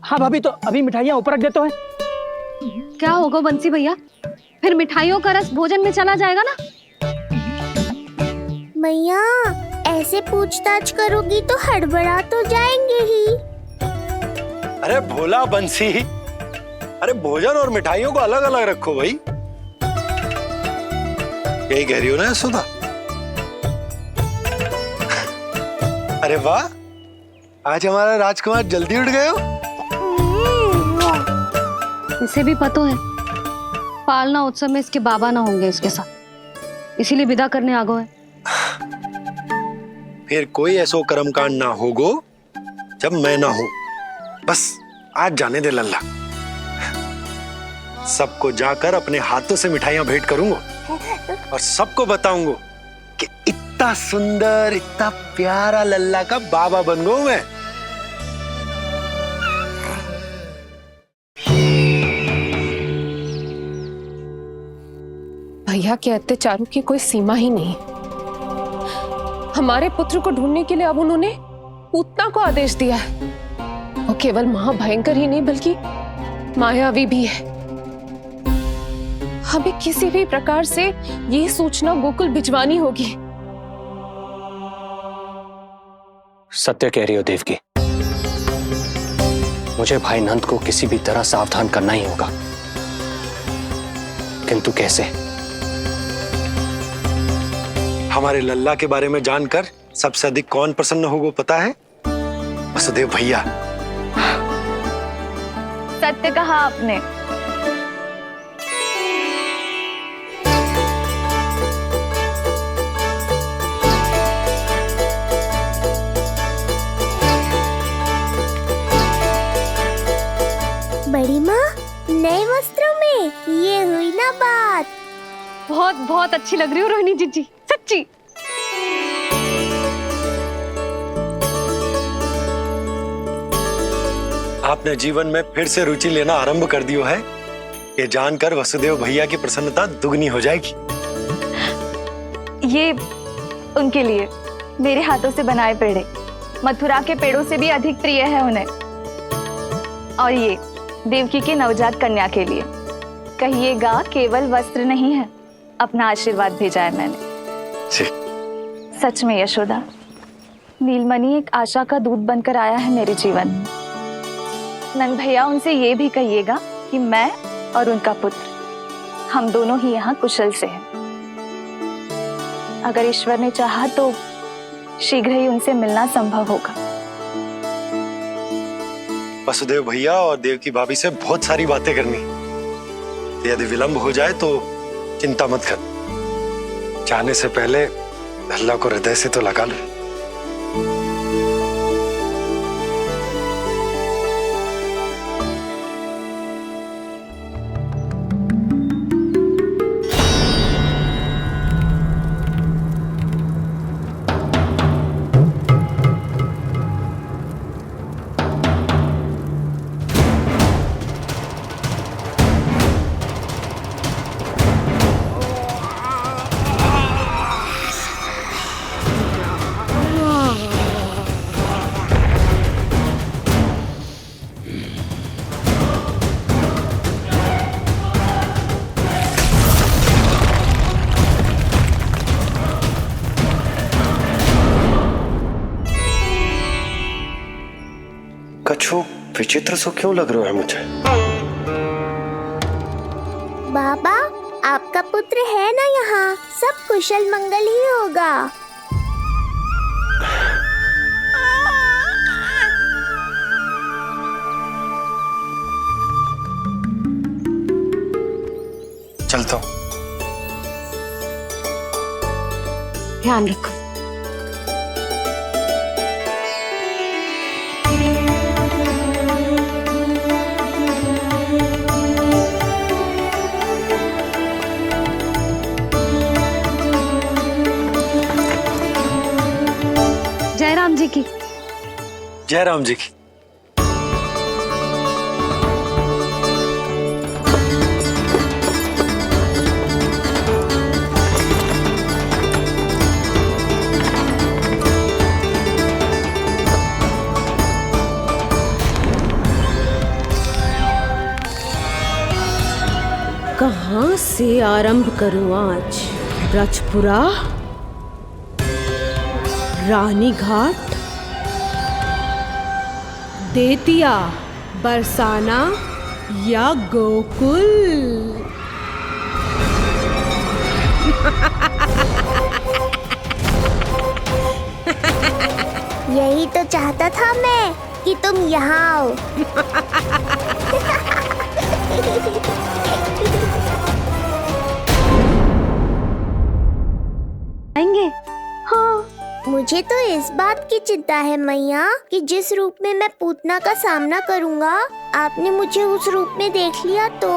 हाँ भाभी, तो अभी मिठाइयाँ ऊपर रख देते हैं। क्या होगा बंसी भैया, फिर मिठाइयों का रस भोजन में चला जाएगा ना? मैया ऐसे पूछताछ करोगी तो हड़बड़ा तो जाएंगे ही। अरे भोला बंसी, अरे भोजन और मिठाइयों को अलग अलग रखो भाई। यही कह रही हो ना सुधा? अरे वाह, आज हमारा राजकुमार जल्दी उठ गए हो। इसे भी पता है पालना उत्सव में इसके बाबा ना होंगे इसके साथ, इसीलिए विदा करने आ गए। फिर कोई ऐसो कर्मकांड ना होगो जब मैं ना हूं। बस आज जाने दे लल्ला, सबको जाकर अपने हाथों से मिठाइयां भेंट करूंगा और सबको बताऊंगा कि इतना सुंदर, इतना प्यारा लल्ला का बाबा बन गया मैं। भैया के अत्याचारों की कोई सीमा ही नहीं। हमारे पुत्र को ढूंढने के लिए अब उन्होंने पूतना को आदेश दिया है। वो केवल महाभयंकर ही नहीं बल्कि मायावी भी है। हमें किसी भी प्रकार से ये सूचना गोकुल भिजवानी होगी। सत्य कह रही हो देवकी, मुझे भाई नंद को किसी भी तरह सावधान करना ही होगा, किंतु कैसे? हमारे लल्ला के बारे में जानकर सबसे अधिक कौन प्रसन्न होगा पता है? वसुदेव भैया। सत्य कहा आपने। बड़ी माँ, नए वस्त्रों में ये हुई ना बात। बहुत बहुत अच्छी लग रही हो रोहिणी जीजी, सच्ची। आपने जीवन में फिर से रुचि लेना आरंभ कर दियो है, ये जानकर वसुदेव भैया की प्रसन्नता दुगनी हो जाएगी। ये उनके लिए मेरे हाथों से बनाए पेड़े मथुरा के पेड़ों से भी अधिक प्रिय है उन्हें। और ये देवकी की नवजात कन्या के लिए कहिएगा केवल वस्त्र नहीं है, अपना आशीर्वाद भेजा है मैंने। सच में यशोदा, नीलमणि एक आशा का दूत बनकर आया है मेरे जीवन में। नंद भैया, उनसे ये भी कहिएगा कि मैं और उनका पुत्र, हम दोनों ही यहाँ कुशल से हैं। अगर ईश्वर ने चाहा तो शीघ्र ही उनसे मिलना संभव होगा। वसुदेव भैया और देवकी भाभी से बहुत सारी बातें करनी, यदि विलंब हो जाए तो चिंता मत कर, जाने से पहले अल्लाह को हृदय से तो लगा लो। कछु विचित्र सो क्यों लग रहा है मुझे? बाबा, आपका पुत्र है ना यहाँ, सब कुशल मंगल ही होगा। चलता हूँ। ध्यान रखो। जय राम जी की। जय राम जी की। कहाँ से आरंभ करूं आज? ब्रजपुरा, रानी घाट, देतिया, बरसाना या गोकुल? यही तो चाहता था मैं कि तुम यहाँ आओ। आएंगे? हाँ, मुझे तो इस बात की चिंता है मैया कि जिस रूप में मैं पूतना का सामना करूँगा, आपने मुझे उस रूप में देख लिया तो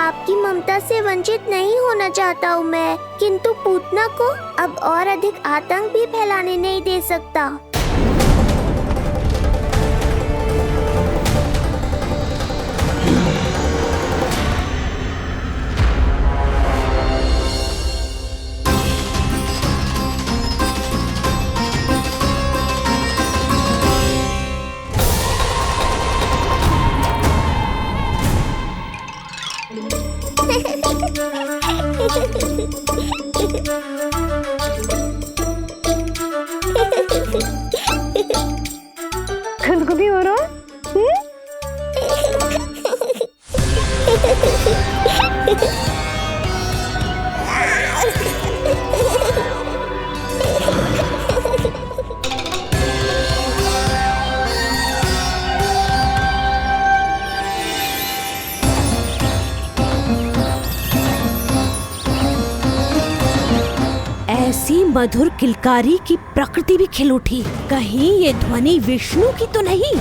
आपकी ममता से वंचित नहीं होना चाहता हूँ मैं, किंतु पूतना को अब और अधिक आतंक भी फैलाने नहीं दे सकता। खुदकुदी हो रहा है? ऐसी मधुर किलकारी की प्रकृति भी खिल उठी। कहीं ये ध्वनि विष्णु की तो नहीं?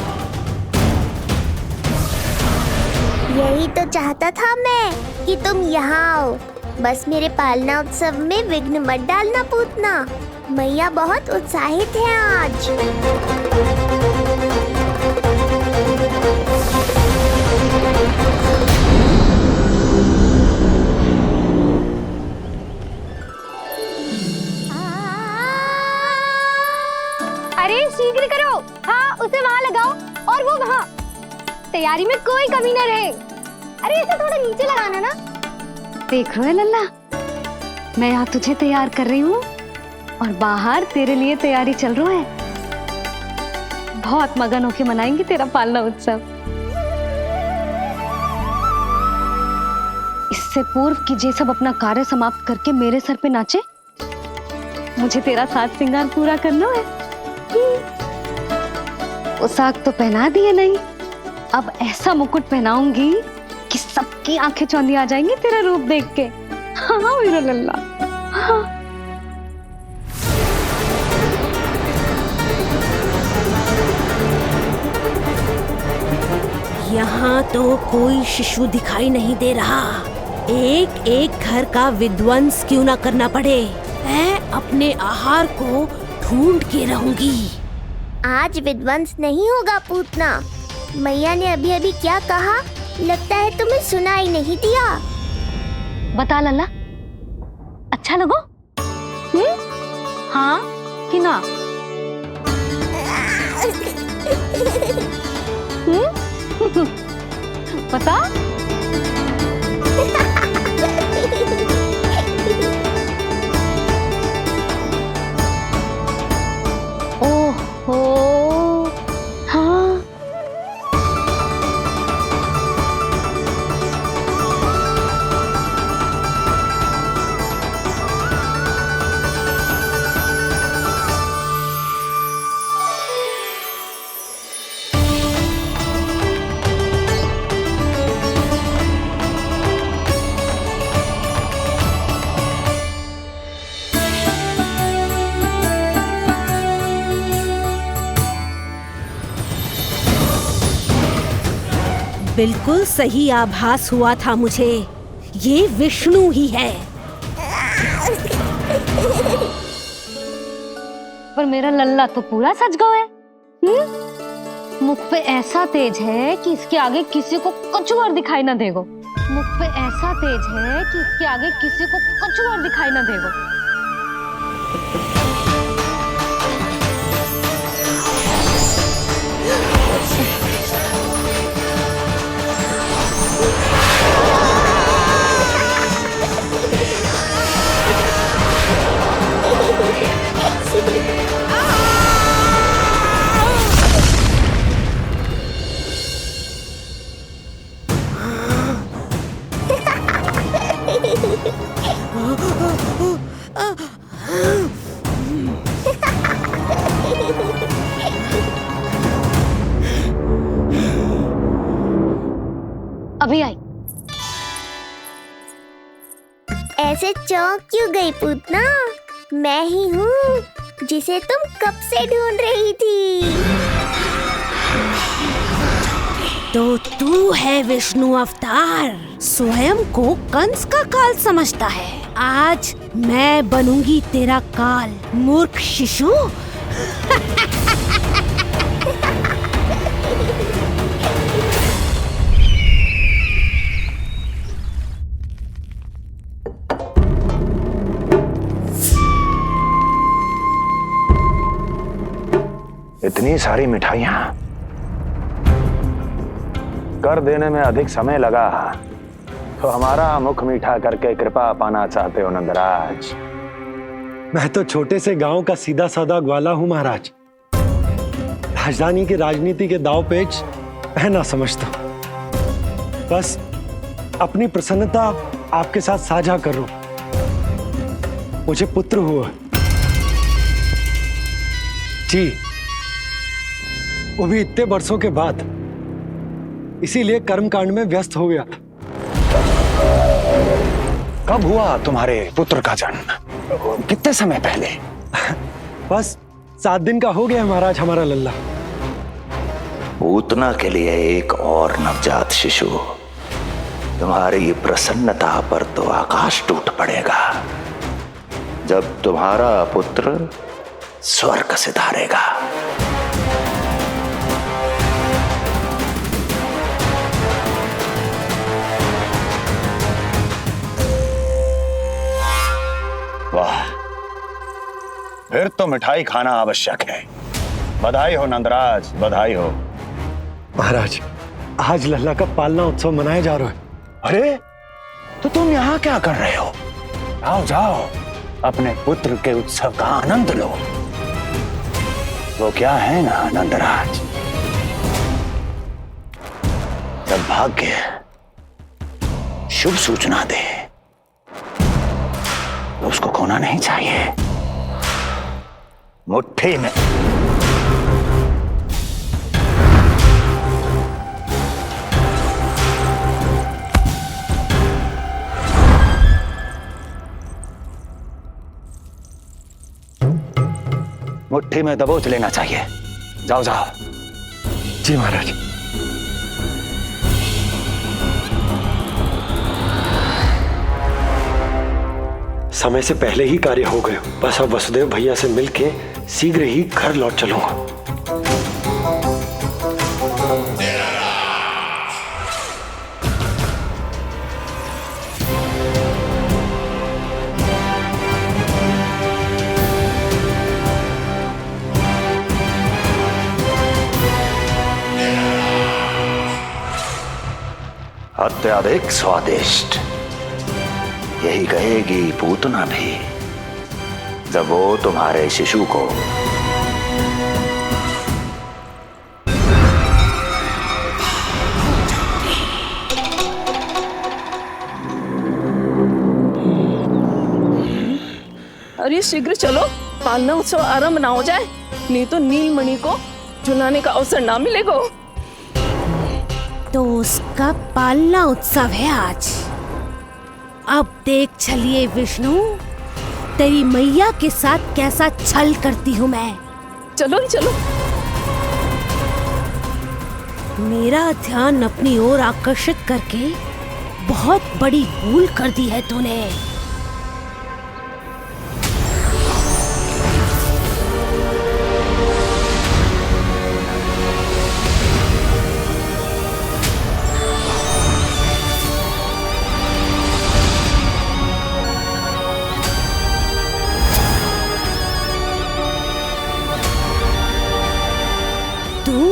यही तो चाहता था मैं कि तुम यहाँ आओ। बस मेरे पालना उत्सव में विघ्न मत डालना पूतना। मैया बहुत उत्साहित है आज। अरे शीघ्र करो। हाँ, उसे वहाँ लगाओ और वो वहाँ। तैयारी में कोई कमी न रहे। अरे इसे थोड़ा नीचे लगाना ना। देख रहे लल्ला, मैं यहाँ तुझे तैयार कर रही हूँ और बाहर तेरे लिए तैयारी चल रहा है। बहुत मगन होके मनाएंगे तेरा पालना उत्सव। इससे इससे पूर्व कि जे सब अपना कार्य समाप्त करके मेरे सर पे नाचे, मुझे तेरा साज श्रृंगार पूरा करना है। पोशाक तो पहना दिए नहीं, अब ऐसा मुकुट पहनाऊंगी कि सबकी आंखें चौंधी आ जाएंगी तेरा रूप देख के। हाँ मेरा लल्ला, हाँ। यहाँ तो कोई शिशु दिखाई नहीं दे रहा। एक एक घर का विध्वंस क्यों ना करना पड़े, मैं अपने आहार को ढूंढ के रहूंगी। आज विध्वंस नहीं होगा पूतना। मैया ने अभी अभी क्या कहा, लगता है तुम्हें सुनाई नहीं दिया। बता लल्ला, अच्छा लगो? हाँ कि ना? बता। ओहो, हाँ। बिल्कुल सही आभास हुआ था मुझे, ये विष्णु ही है। पर मेरा लल्ला तो पूरा सज गया है। मुख पे ऐसा तेज है कि इसके आगे किसी को कुछ और दिखाई ना देगो। मुख पे ऐसा तेज है कि इसके आगे किसी को कुछ और दिखाई ना देगो। अभी आई। ऐसे चौंक क्यों गई पूतना? मैं ही हूँ जिसे तुम कब से ढूंढ रही थी। तो तू है विष्णु अवतार, स्वयं को कंस का काल समझता है। आज मैं बनूंगी तेरा काल, मूर्ख शिशु। इतनी सारी मिठाइयां कर देने में अधिक समय लगा, तो हमारा मुख मीठा करके कृपा पाना चाहते हो नंदराज? मैं तो छोटे से गांव का सीधा साधा ग्वाला हूं महाराज। राजधानी की राजनीति के दाव पेच मैं ना समझता। बस अपनी प्रसन्नता आपके साथ साझा कर रहा हूं। मुझे पुत्र हुआ जी, वो भी इतने वर्षों के बाद, इसीलिए कर्मकांड में व्यस्त हो गया। कब हुआ तुम्हारे पुत्र का जन्म? कितने समय पहले? बस 7 दिन का हो गया महाराज हमारा लल्ला। पूतना के लिए एक और नवजात शिशु। तुम्हारी प्रसन्नता पर तो आकाश टूट पड़ेगा जब तुम्हारा पुत्र स्वर्ग सिधारेगा। वाह, फिर तो मिठाई खाना आवश्यक है। बधाई हो नंदराज, बधाई हो। महाराज, आज लल्ला का पालना उत्सव मनाया जा रहा है। अरे, तो तुम यहाँ क्या कर रहे हो? जाओ जाओ, अपने पुत्र के उत्सव का आनंद लो। वो क्या है ना नंदराज, जब भाग्य शुभ सूचना दे उसको खोना नहीं चाहिए। मुट्ठी में। मुट्ठी में दबोच लेना चाहिए। जाओ जाओ। जी महाराज। समय से पहले ही कार्य हो गए। बस अब वसुदेव भैया से मिलके शीघ्र ही घर लौट चलूंगा। अत्यधिक स्वादिष्ट, यही कहेगी पूतना भी जब वो तुम्हारे शिशु को अरे शीघ्र चलो, पालना उत्सव आरंभ ना हो जाए, नहीं तो नीलमणि को झुलाने का अवसर ना मिलेगा। तो उसका पालना उत्सव है आज। अब देख चलिए विष्णु, तेरी मैया के साथ कैसा छल करती हूँ मैं। चलो चलो। मेरा ध्यान अपनी ओर आकर्षित करके बहुत बड़ी भूल कर दी है तूने।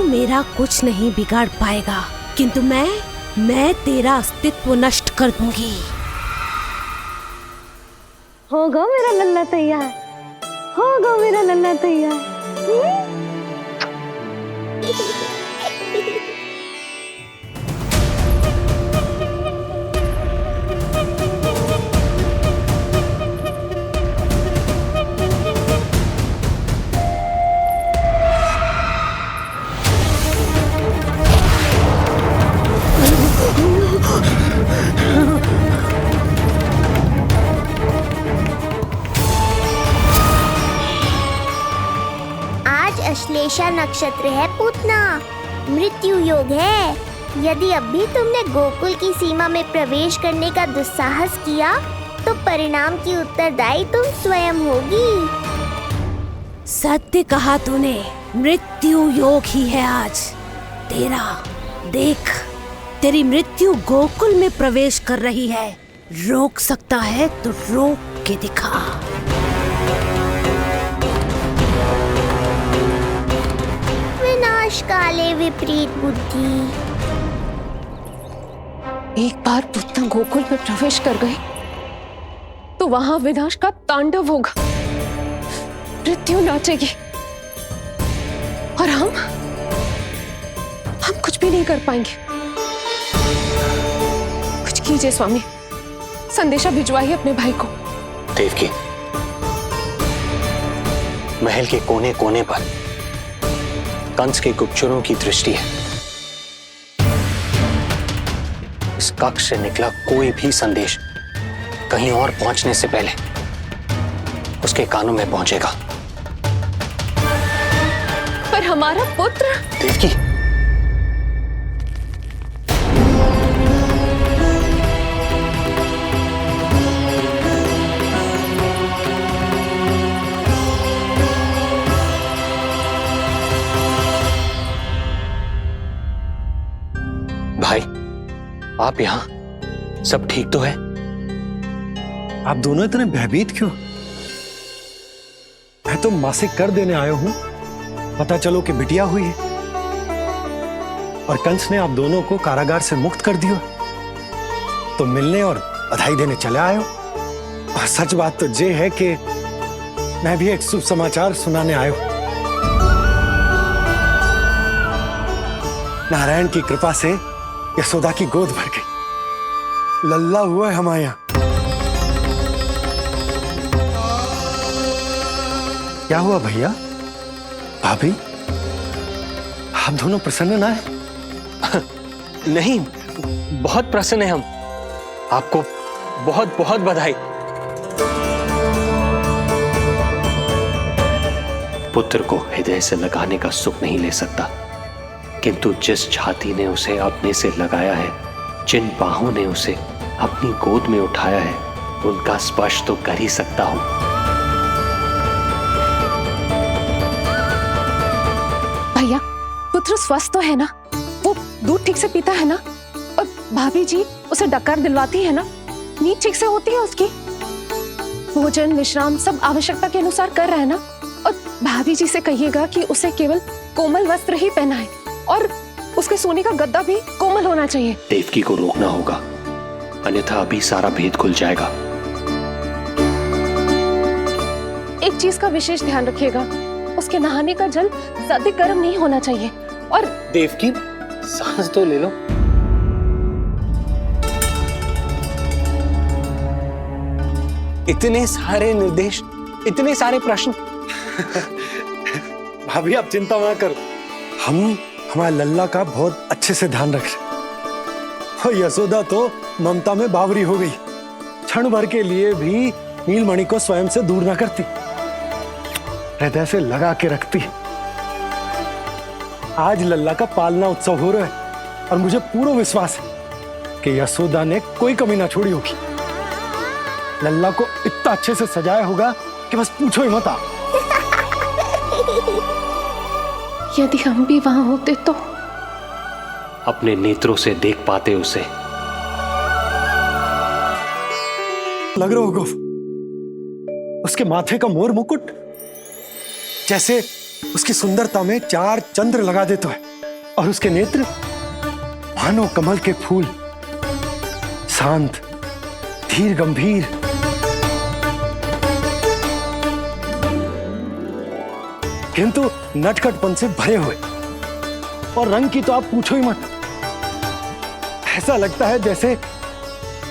मेरा कुछ नहीं बिगाड़ पाएगा, किंतु मैं तेरा अस्तित्व नष्ट कर दूंगी। होगा मेरा लल्ला तैयार, होगा मेरा लल्ला तैयार। अश्लेषा नक्षत्र है पूतना, मृत्यु योग है। यदि अभी तुमने गोकुल की सीमा में प्रवेश करने का दुस्साहस किया तो परिणाम की उत्तरदायी तुम स्वयं होगी। सत्य कहा तूने, मृत्यु योग ही है आज तेरा। देख, तेरी मृत्यु गोकुल में प्रवेश कर रही है। रोक सकता है तो रोक के दिखा। काले विपरीत बुद्धि। एक बार पूतना गोकुल में प्रवेश कर गए तो वहां विनाश का तांडव होगा, मृत्यु नाचेगी और हम कुछ भी नहीं कर पाएंगे। कुछ कीजिए स्वामी, संदेशा भिजवाइए अपने भाई को। देवकी, महल के कोने कोने पर कंस के गुप्तचरों की दृष्टि है। इस कक्ष से निकला कोई भी संदेश कहीं और पहुंचने से पहले उसके कानों में पहुंचेगा। पर हमारा पुत्र। देवकी, भाई, आप यहाँ सब ठीक तो है? आप दोनों इतने भयभीत क्यों? मैं तो मासिक कर देने आया हूं, पता चलो कि बिटिया हुई है और कंस ने आप दोनों को कारागार से मुक्त कर दिया, तो मिलने और बधाई देने चले आए हो। और सच बात तो ये है कि मैं भी एक शुभ समाचार सुनाने आया हूं। नारायण की कृपा से यशोदा की गोद भर गई, लल्ला हुआ है हमारे यहाँ। क्या हुआ भैया? भाभी, आप दोनों प्रसन्न ना है? नहीं, बहुत प्रसन्न है हम। आपको बहुत बहुत बधाई। पुत्र को हृदय से लगाने का सुख नहीं ले सकता, किंतु जिस छाती ने उसे अपने से लगाया है, जिन बाहों ने उसे अपनी गोद में उठाया है, उनका स्पर्श तो कर ही सकता हूं। भैया, पुत्र स्वस्थ तो है ना? वो दूध ठीक से पीता है ना? और भाभी जी उसे डकार दिलवाती है ना? नींद ठीक से होती है उसकी? भोजन विश्राम सब आवश्यकता के अनुसार कर रहा है ना? और भाभी जी से कहिएगा कि उसे केवल कोमल वस्त्र ही पहनाए और उसके सोने का गद्दा भी कोमल होना चाहिए। देवकी को रोकना होगा, अन्यथा अभी सारा भेद खुल जाएगा। एक चीज का विशेष ध्यान रखिएगा, उसके नहाने का जल ज्यादा गर्म नहीं होना चाहिए। और देवकी, सांस तो ले लो। इतने सारे निर्देश, इतने सारे प्रश्न। भाभी आप चिंता ना करो, हम हमारे लल्ला का बहुत अच्छे से ध्यान रख रहे। और यशोदा तो ममता में बावरी हो गई, क्षण भर के लिए भी नीलमणि को स्वयं से दूर ना करती, हृदय से लगा के रखती। आज लल्ला का पालना उत्सव हो रहा है और मुझे पूरा विश्वास है कि यशोदा ने कोई कमी ना छोड़ी होगी। लल्ला को इतना अच्छे से सजाया होगा कि बस पूछो ही मत। यदि हम भी वहां होते तो अपने नेत्रों से देख पाते उसे। लग रहा होगा उसके माथे का मोर मुकुट जैसे उसकी सुंदरता में 4 चंद्र लगा देता है, और उसके नेत्र मानो कमल के फूल, शांत, धीर गंभीर। किंतु नटखटपन से भरे हुए, और रंग की तो आप पूछो ही मत। ऐसा लगता है जैसे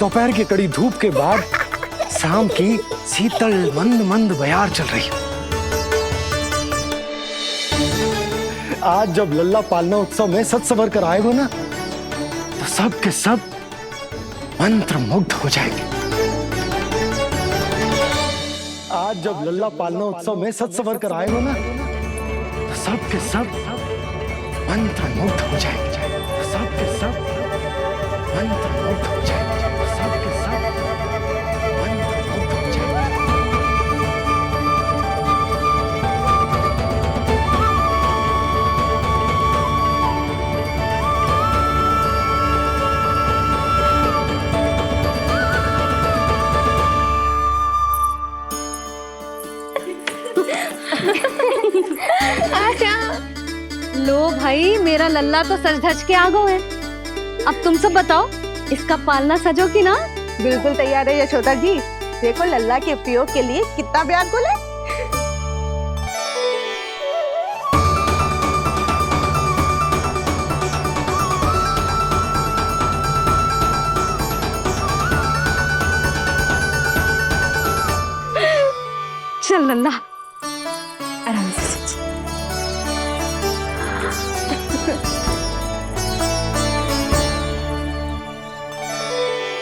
दोपहर की कड़ी धूप के बाद शाम की शीतल मंद मंद बयार चल रही है। आज जब लल्ला पालना उत्सव में सज संवर कर आएगा ना, तो सब के सब मंत्र मुग्ध हो जाएंगे। आज जब लल्ला पालना उत्सव में सज संवर कर आएगा ना, तो सब के सब मंत्र मुग्ध हो जाएंगे। तो सब के सब मंत्र मुग्ध हो जाएंगे। तो सब के सब मंत्र मुग्ध हो जाएंगे। लो भाई, मेरा लल्ला तो सज धज के आ गो है। अब तुम सब बताओ, इसका पालना सजो कि ना? बिल्कुल तैयार है यशोदा जी। देखो लल्ला के उपयोग के लिए कितना व्याकुल है। चल लल्ला, आराम से सच।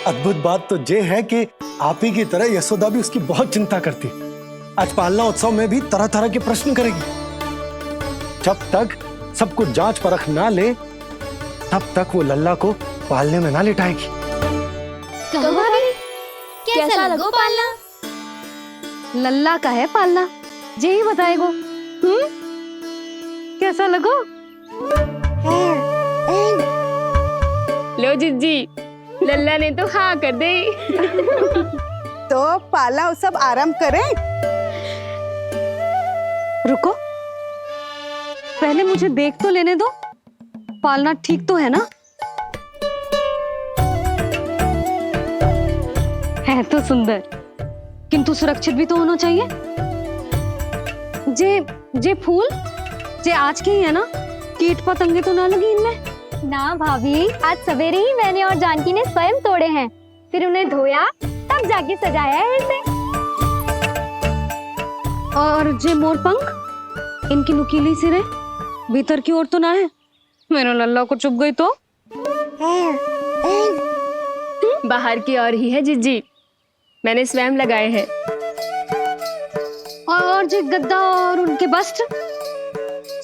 अद्भुत बात तो ये है कि आप ही की तरह यशोदा भी उसकी बहुत चिंता करती। आज पालना उत्सव में भी तरह तरह के प्रश्न करेगी। जब तक सब कुछ जांच परख ना ले, तब तक वो लल्ला को पालने में ना लिटाएगी। तो भाभी, कैसा लगो पालना? लल्ला का है पालना, जे ही बताएगो। कैसा लगो? लो जिज्जी, लल्ला ने तो हाँ कर दे। तो पालना उत्सव आरंभ करें? रुको, पहले मुझे देख तो लेने दो। पालना ठीक तो है ना? है तो सुंदर, किंतु सुरक्षित भी तो होना चाहिए। जे फूल जे आज के ही है ना? कीट पतंगे तो ना लगी इनमें? ना भाभी, आज सवेरे ही मैंने और जानकी ने स्वयं तोड़े हैं, फिर उन्हें धोया, तब जाके सजाया है इसे। और जे मोर पंख, इनकी नुकीली सिरे भीतर की ओर तो ना है। मेरा लल्ला को चुभ गई तो बाहर की ओर ही है जिज्जी, मैंने स्वयं लगाए हैं। और जे गद्दा और उनके वस्त्र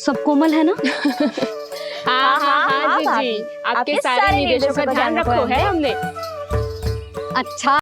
सब कोमल है ना? हाँ हाँ हाँ जिज्जी, आपके सारे निर्देशों का ध्यान रखो है हमने। अच्छा